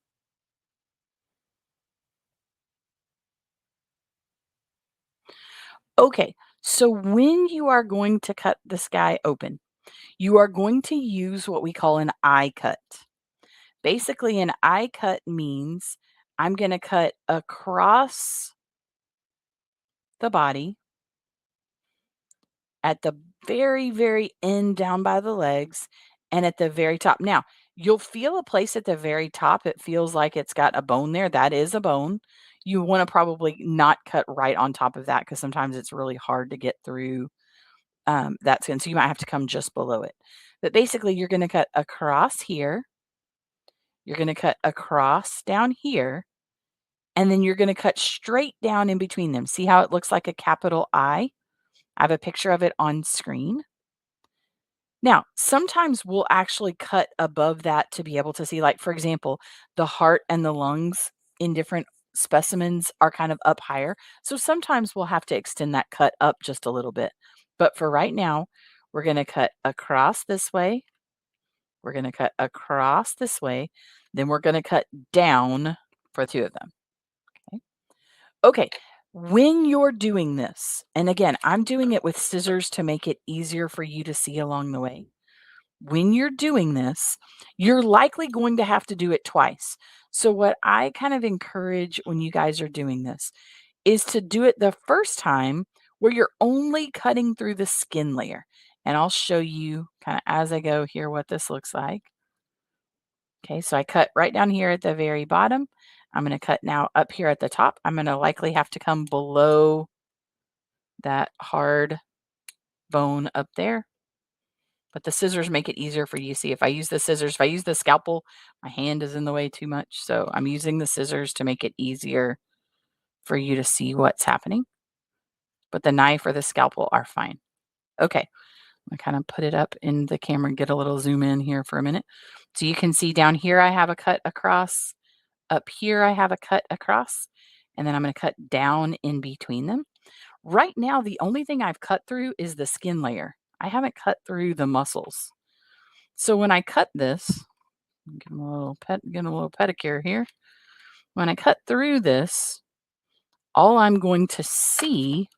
Okay, so when you are going to cut this guy open, you are going to use what we call an eye cut. Basically, an eye cut means I'm going to cut across the body at the very, very end down by the legs and at the very top. Now, you'll feel a place at the very top. It feels like it's got a bone there. That is a bone. You want to probably not cut right on top of that because sometimes it's really hard to get through that skin. So you might have to come just below it. But basically, you're going to cut across here. You're going to cut across down here. And then you're going to cut straight down in between them. See how it looks like a capital I? I have a picture of it on screen. Now, sometimes we'll actually cut above that to be able to see, like, for example, the heart and the lungs in different specimens are kind of up higher. So sometimes we'll have to extend that cut up just a little bit. But for right now, we're going to cut across this way. We're going to cut across this way. Then we're going to cut down for two of them. Okay. Okay. When you're doing this, and again, I'm doing it with scissors to make it easier for you to see along the way. When you're doing this, you're likely going to have to do it twice. So, what I kind of encourage when you guys are doing this is to do it the first time where you're only cutting through the skin layer. And I'll show you kind of as I go here what this looks like. Okay, so I cut right down here at the very bottom. I'm going to cut now up here at the top. I'm going to likely have to come below that hard bone up there. But the scissors make it easier for you to see. If I use the scissors, if I use the scalpel, my hand is in the way too much. So I'm using the scissors to make it easier for you to see what's happening. But the knife or the scalpel are fine. Okay, I kind of put it up in the camera and get a little zoom in here for a minute. So you can see down here I have a cut across. Up here I have a cut across. And then I'm going to cut down in between them. Right now, the only thing I've cut through is the skin layer. I haven't cut through the muscles. So when I cut this, get a little pedicure here. When I cut through this, all I'm going to see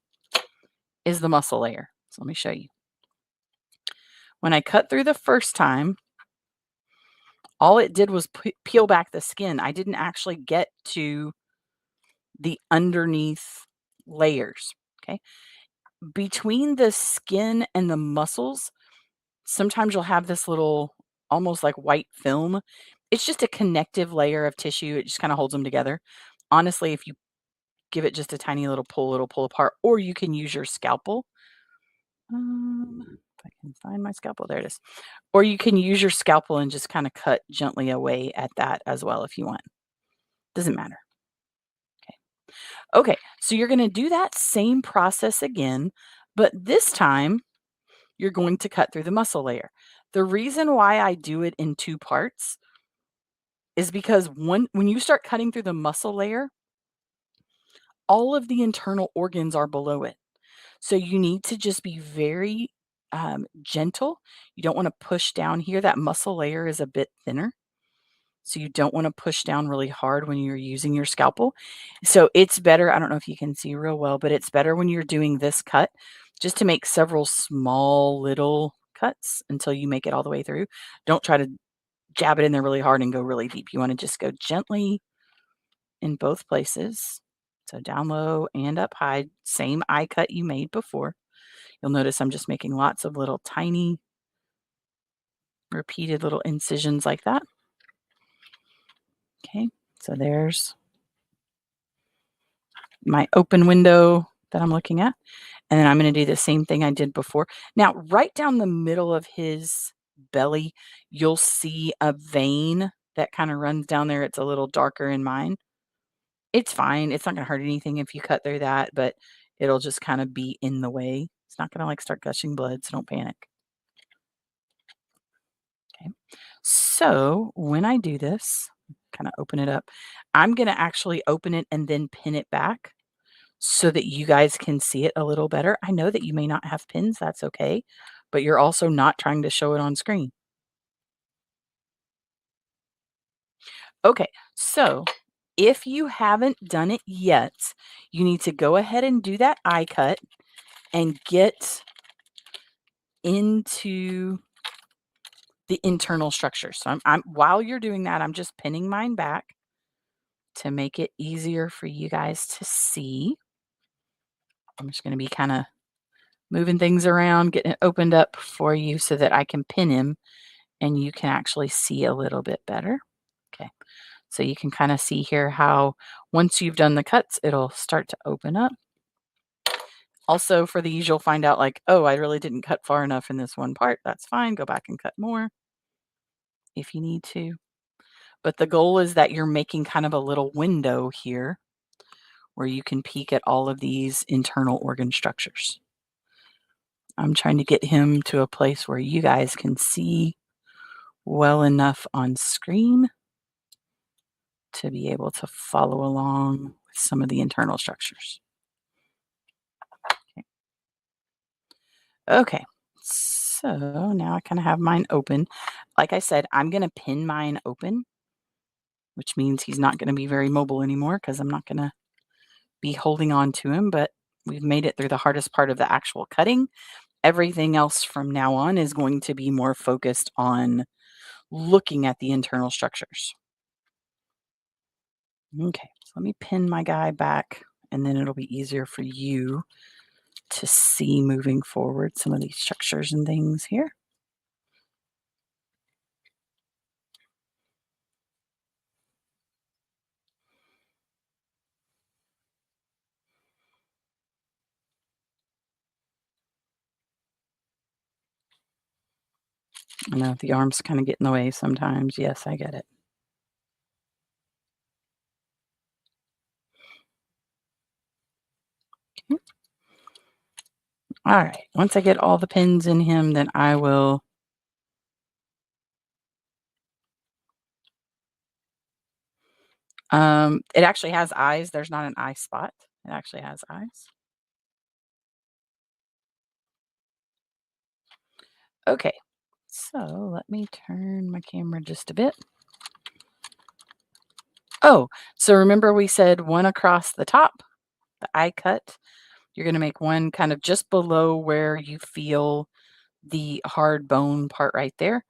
is the muscle layer. So let me show you. When I cut through the first time, all it did was peel back the skin. I didn't actually get to the underneath layers. Okay. Between the skin and the muscles, sometimes you'll have this little almost like white film. It's just a connective layer of tissue. It just kind of holds them together. Honestly, if you give it just a tiny little pull, it'll pull apart, or you can use your scalpel. If I can find my scalpel, there it is. Or you can use your scalpel and just kind of cut gently away at that as well if you want. Doesn't matter. Okay. Okay, so you're going to do that same process again, but this time you're going to cut through the muscle layer. The reason why I do it in two parts is because when you start cutting through the muscle layer, all of the internal organs are below it. So you need to just be very gentle. You don't want to push down here. That muscle layer is a bit thinner. So you don't want to push down really hard when you're using your scalpel. So it's better. I don't know if you can see real well, but it's better when you're doing this cut just to make several small little cuts until you make it all the way through. Don't try to jab it in there really hard and go really deep. You want to just go gently in both places. So down low and up high, same eye cut you made before. You'll notice I'm just making lots of little tiny repeated little incisions like that. Okay, so there's my open window that I'm looking at. And then I'm going to do the same thing I did before. Now, right down the middle of his belly, you'll see a vein that kind of runs down there. It's a little darker in mine. It's fine. It's not gonna hurt anything if you cut through that, but it'll just kinda be in the way. It's not gonna, like, start gushing blood, so don't panic, okay? So, when I do this, kinda open it up, I'm gonna actually open it and then pin it back so that you guys can see it a little better. I know that you may not have pins, that's okay, but you're also not trying to show it on screen. Okay, so if you haven't done it yet, you need to go ahead and do that eye cut and get into the internal structure. So I'm while you're doing that, I'm just pinning mine back to make it easier for you guys to see. I'm just going to be kind of moving things around, getting it opened up for you so that I can pin him and you can actually see a little bit better. Okay. So you can kind of see here how once you've done the cuts, it'll start to open up. Also, for these, you'll find out like, oh, I really didn't cut far enough in this one part. That's fine. Go back and cut more if you need to. But the goal is that you're making kind of a little window here where you can peek at all of these internal organ structures. I'm trying to get him to a place where you guys can see well enough on screen to be able to follow along with some of the internal structures. Okay, so now I kind of have mine open. Like I said, I'm going to pin mine open, which means he's not going to be very mobile anymore because I'm not going to be holding on to him, but we've made it through the hardest part of the actual cutting. Everything else from now on is going to be more focused on looking at the internal structures. Okay, so let me pin my guy back and then it'll be easier for you to see moving forward some of these structures and things here. I know the arms kind of get in the way sometimes. Yes, I get it. Okay. All right. Once I get all the pins in him, then I will it actually has eyes. There's not an eye spot. It actually has eyes. Okay. So let me turn my camera just a bit. Oh, so remember we said one across the top, the eye cut. You're going to make one kind of just below where you feel the hard bone part right there,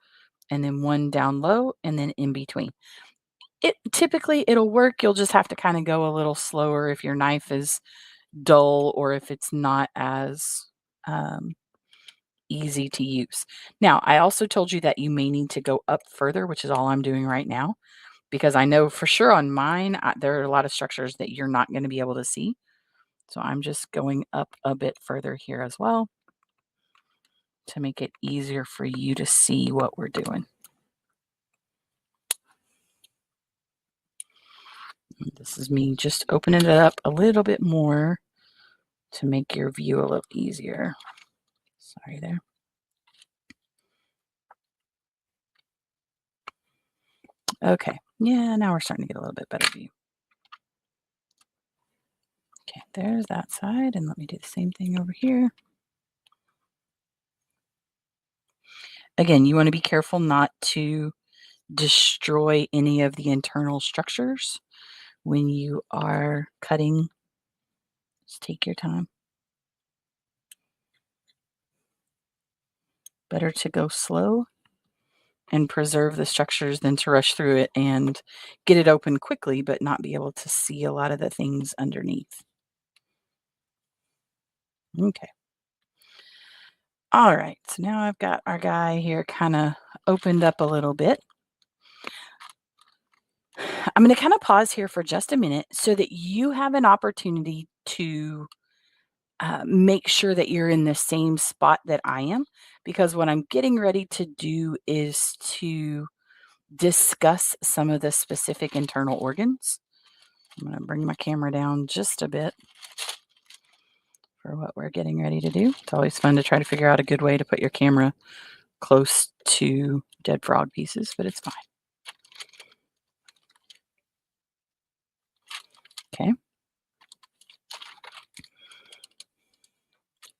and then one down low, and then in between. It typically it'll work. You'll just have to kind of go a little slower if your knife is dull or if it's not as um, easy to use. Now, I also told you that you may need to go up further, which is all I'm doing right now, because I know for sure on mine, there are a lot of structures that you're not going to be able to see. So I'm just going up a bit further here as well to make it easier for you to see what we're doing. And this is me just opening it up a little bit more to make your view a little easier. Sorry there. Okay. Yeah, now we're starting to get a little bit better view. Okay, there's that side. And let me do the same thing over here. Again, you want to be careful not to destroy any of the internal structures when you are cutting. Just take your time. Better to go slow and preserve the structures than to rush through it and get it open quickly, but not be able to see a lot of the things underneath. Okay. All right. So now I've got our guy here kind of opened up a little bit. I'm going to kind of pause here for just a minute so that you have an opportunity to make sure that you're in the same spot that I am, because what I'm getting ready to do is to discuss some of the specific internal organs. I'm going to bring my camera down just a bit for what we're getting ready to do. It's always fun to try to figure out a good way to put your camera close to dead frog pieces, but it's fine. Okay.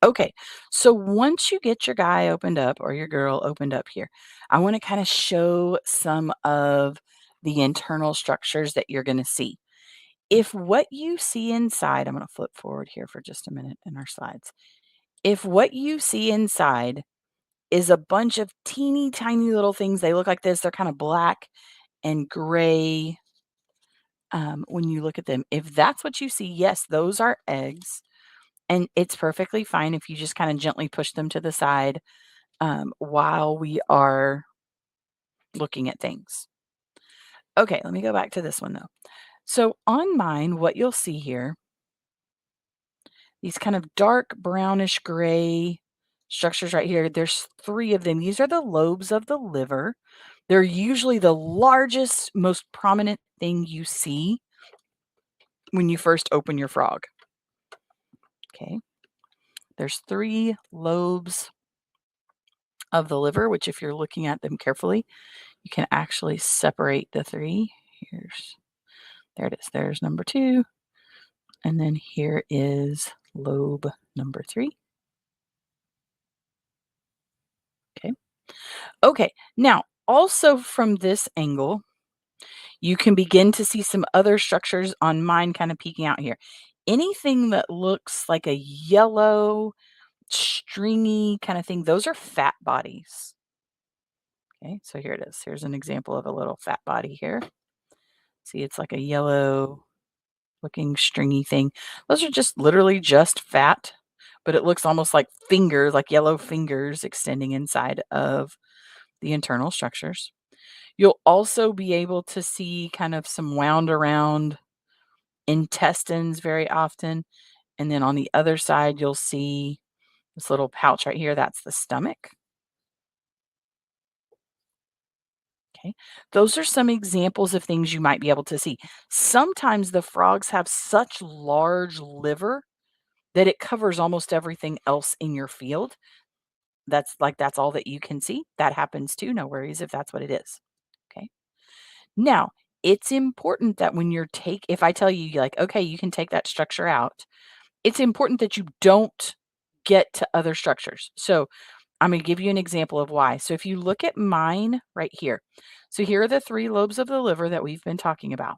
Okay, so once you get your guy opened up or your girl opened up here, I want to kind of show some of the internal structures that you're going to see. If what you see inside, I'm going to flip forward here for just a minute in our slides. If what you see inside is a bunch of teeny tiny little things, they look like this, they're kind of black and gray when you look at them. If that's what you see, yes, those are eggs. And it's perfectly fine if you just kind of gently push them to the side while we are looking at things. Okay, let me go back to this one though. So on mine, what you'll see here, these kind of dark brownish gray structures right here, there's 3 of them. These are the lobes of the liver. They're usually the largest, most prominent thing you see when you first open your frog. Okay, there's 3 lobes of the liver, which if you're looking at them carefully, you can actually separate the 3. There it is. There's number 2. And then here is lobe number 3. Okay. Okay. Now, also from this angle, you can begin to see some other structures on mine kind of peeking out here. Anything that looks like a yellow, stringy kind of thing, those are fat bodies. Okay, so here it is. Here's an example of a little fat body here. See, it's like a yellow looking stringy thing. Those are just literally just fat, but it looks almost like fingers, like yellow fingers extending inside of the internal structures. You'll also be able to see kind of some wound around intestines very often. And then on the other side, you'll see this little pouch right here. That's the stomach. Okay. Those are some examples of things you might be able to see. Sometimes the frogs have such large liver that it covers almost everything else in your field. That's all that you can see. That happens too. No worries if that's what it is. Okay. Now, it's important that when if I tell you like, okay, you can take that structure out, it's important that you don't get to other structures. So I'm going to give you an example of why. So if you look at mine right here, so here are the 3 lobes of the liver that we've been talking about.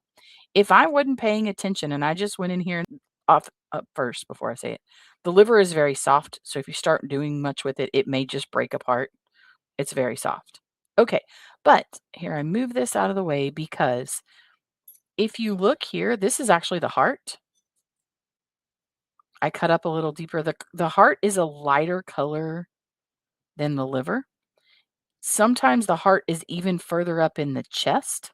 If I wasn't paying attention and I just went in here off up first before I say it, the liver is very soft. So if you start doing much with it, it may just break apart. It's very soft. Okay, but here I move this out of the way because if you look here, this is actually the heart. I cut up a little deeper. The heart is a lighter color than the liver. Sometimes the heart is even further up in the chest.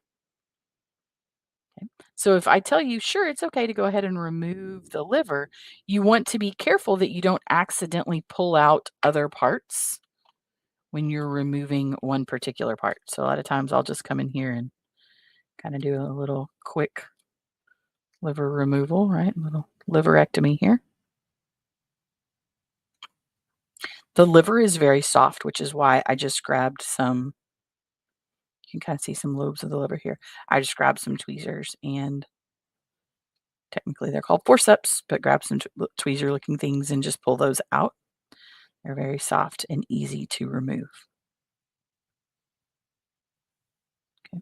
Okay. So if I tell you, sure, it's okay to go ahead and remove the liver, you want to be careful that you don't accidentally pull out other parts when you're removing one particular part. So a lot of times I'll just come in here and kind of do a little quick liver removal, right? A little liverectomy here. The liver is very soft, which is why I just grabbed some. You can kind of see some lobes of the liver here. I just grabbed some tweezers and technically they're called forceps, but grab some tweezer looking things and just pull those out. They're very soft and easy to remove. Okay.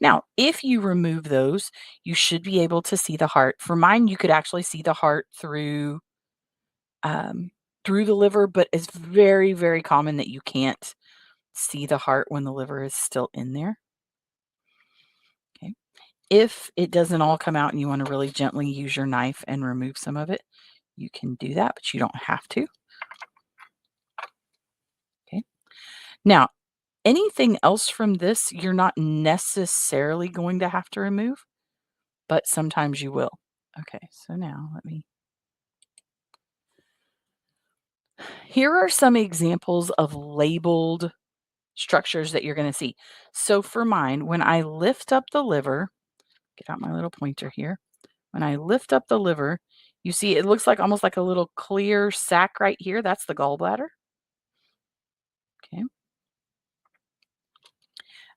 Now, if you remove those, you should be able to see the heart. For mine, you could actually see the heart through the liver, but it's very, very common that you can't see the heart when the liver is still in there. Okay. If it doesn't all come out and you want to really gently use your knife and remove some of it, you can do that, but you don't have to. Okay. Now, anything else from this, you're not necessarily going to have to remove, but sometimes you will. Okay, so now here are some examples of labeled structures that you're going to see. So for mine, when I lift up the liver, Get out my little pointer here. When I lift up the liver, you see it looks like almost like a little clear sac right here. That's the gallbladder. Okay.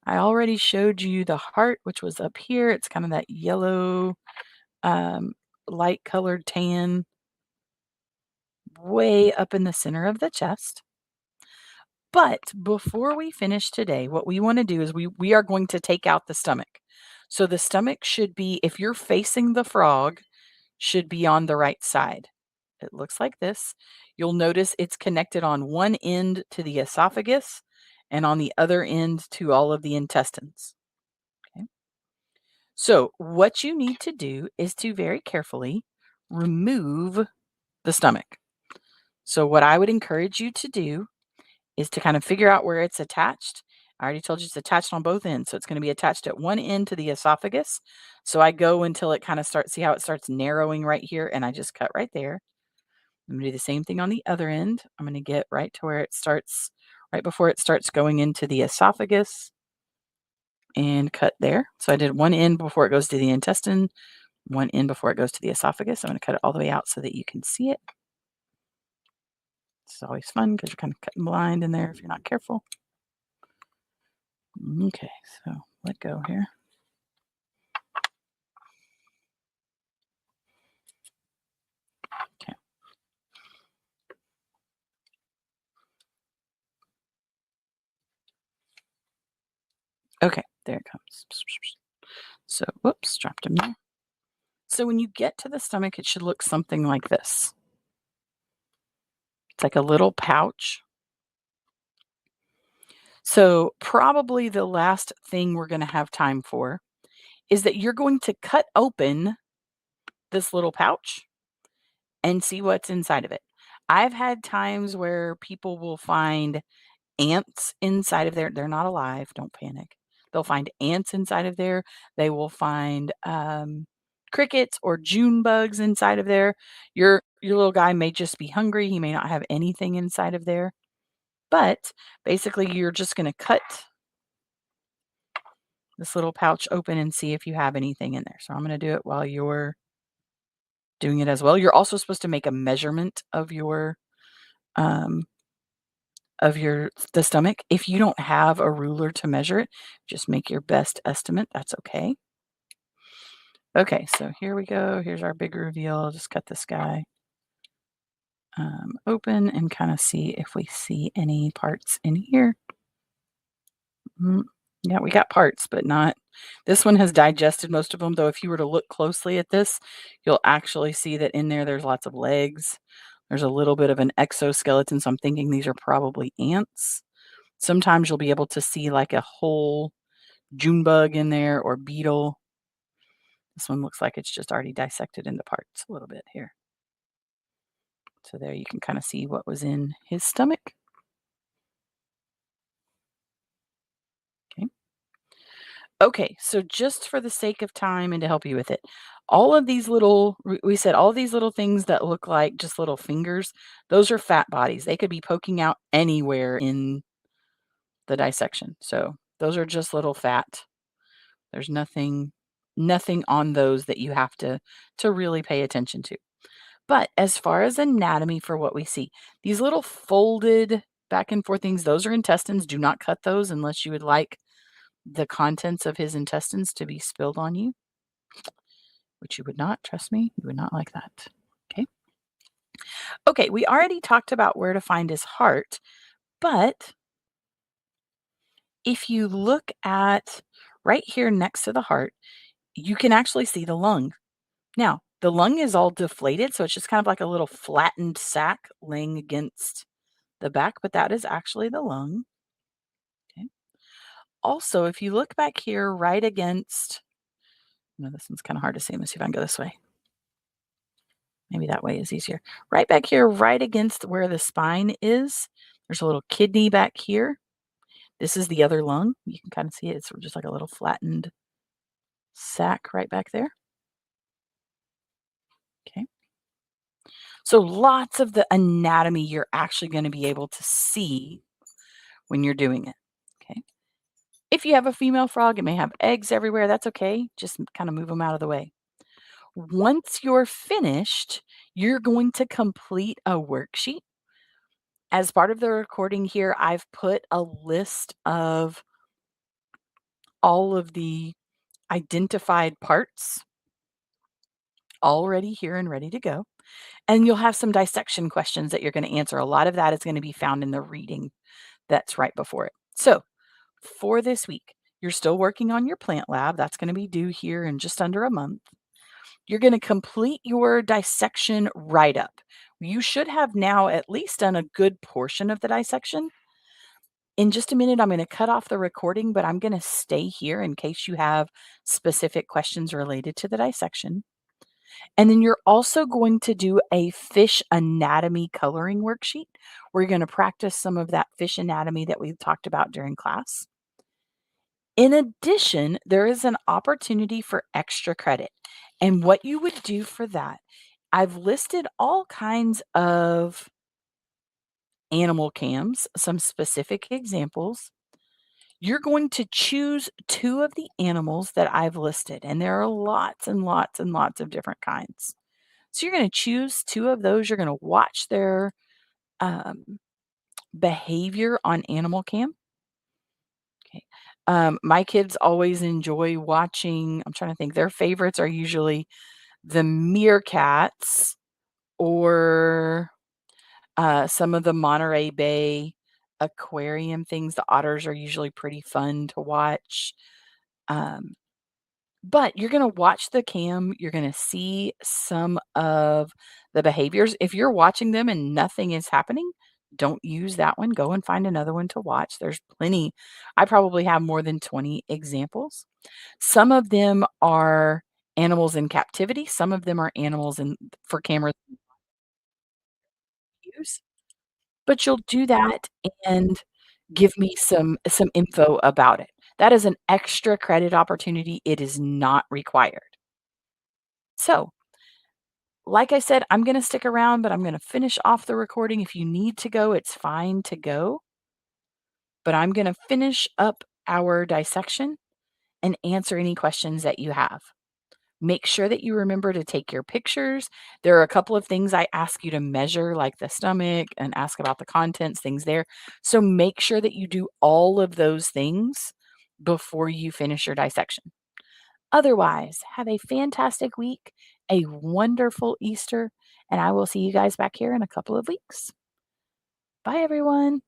I already showed you the heart, which was up here. It's kind of that yellow, um, light colored tan way up in the center of the chest. But before we finish today, what we want to do is we are going to take out the stomach. So the stomach should be, if you're facing the frog, should be on the right side. It looks like this. You'll notice it's connected on one end to the esophagus and on the other end to all of the intestines. Okay. So what you need to do is to very carefully remove the stomach. So what I would encourage you to do is to kind of figure out where it's attached. I already told you it's attached on both ends. So it's going to be attached at one end to the esophagus. So I go until it kind of starts, see how it starts narrowing right here, and I just cut right there. I'm going to do the same thing on the other end. I'm going to get right to where it starts, right before it starts going into the esophagus, and cut there. So I did one end before it goes to the intestine, one end before it goes to the esophagus. I'm going to cut it all the way out so that you can see it. It's always fun because you're kind of cutting blind in there if you're not careful. Okay, so let go here. Okay. Okay, there it comes. So, whoops, dropped him there. So when you get to the stomach, it should look something like this. It's like a little pouch. So probably the last thing we're going to have time for is that you're going to cut open this little pouch and see what's inside of it. I've had times where people will find ants inside of there. They're not alive. Don't panic. They'll find ants inside of there. They will find crickets or June bugs inside of there. Your little guy may just be hungry. He may not have anything inside of there. But basically, you're just going to cut this little pouch open and see if you have anything in there. So I'm going to do it while you're doing it as well. You're also supposed to make a measurement um, of the stomach. If you don't have a ruler to measure it, just make your best estimate. That's okay. Okay, so here we go. Here's our big reveal. I'll just cut this guy open and kind of see if we see any parts in here. Yeah, we got parts, but not. This one has digested most of them, though. If you were to look closely at this, you'll actually see that in there, there's lots of legs. There's a little bit of an exoskeleton, so I'm thinking these are probably ants. Sometimes you'll be able to see like a whole June bug in there or beetle. This one looks like it's just already dissected into parts a little bit here. So there you can kind of see what was in his stomach. Okay. Okay, so just for the sake of time and to help you with it, all of these little, we said all these little things that look like just little fingers, those are fat bodies. They could be poking out anywhere in the dissection. So those are just little fat. There's nothing on those that you have to really pay attention to. But as far as anatomy for what we see, these little folded back and forth things, those are intestines. Do not cut those unless you would like the contents of his intestines to be spilled on you, which you would not. Trust me, you would not like that. Okay. Okay, we already talked about where to find his heart, but if you look at right here next to the heart, you can actually see the lung. Now, the lung is all deflated, so it's just kind of like a little flattened sac laying against the back, but that is actually the lung. Okay. Also, if you look back here right against, no, this one's kind of hard to see. Let me see if I can go this way. Maybe that way is easier. Right back here, right against where the spine is, there's a little kidney back here. This is the other lung. You can kind of see it. It's just like a little flattened sac right back there. Okay. So lots of the anatomy you're actually going to be able to see when you're doing it. Okay. If you have a female frog, it may have eggs everywhere. That's okay. Just kind of move them out of the way. Once you're finished, you're going to complete a worksheet. As part of the recording here, I've put a list of all of the identified parts already here and ready to go. And you'll have some dissection questions that you're going to answer. A lot of that is going to be found in the reading that's right before it. So, for this week, you're still working on your plant lab. That's going to be due here in just under a month. You're going to complete your dissection write up. You should have now at least done a good portion of the dissection. In just a minute, I'm going to cut off the recording, but I'm going to stay here in case you have specific questions related to the dissection. And then you're also going to do a fish anatomy coloring worksheet. We're going to practice some of that fish anatomy that we talked about during class. In addition, there is an opportunity for extra credit. And what you would do for that, I've listed all kinds of animal cams, some specific examples. You're going to choose 2 of the animals that I've listed, and there are lots and lots and lots of different kinds. So you're gonna choose 2 of those, you're gonna watch their, um, behavior on Animal Cam. Okay. My kids always enjoy watching I'm trying to think, their favorites are usually the meerkats or, some of the Monterey Bay aquarium things. The otters are usually pretty fun to watch. Um But you're gonna watch the cam, you're gonna see some of the behaviors. If you're watching them and nothing is happening, don't use that one, go and find another one to watch. There's plenty. I probably have more than 20 examples. Some of them are animals in captivity, some of them are animals in for camera use, but you'll do that and give me some info about it. That is an extra credit opportunity, it is not required. So, like I said, I'm gonna stick around, but I'm gonna finish off the recording. If you need to go, it's fine to go, but I'm gonna finish up our dissection and answer any questions that you have. Make sure that you remember to take your pictures. There are a couple of things I ask you to measure, like the stomach and ask about the contents, things there. So make sure that you do all of those things before you finish your dissection. Otherwise, have a fantastic week, a wonderful Easter, and I will see you guys back here in a couple of weeks. Bye, everyone.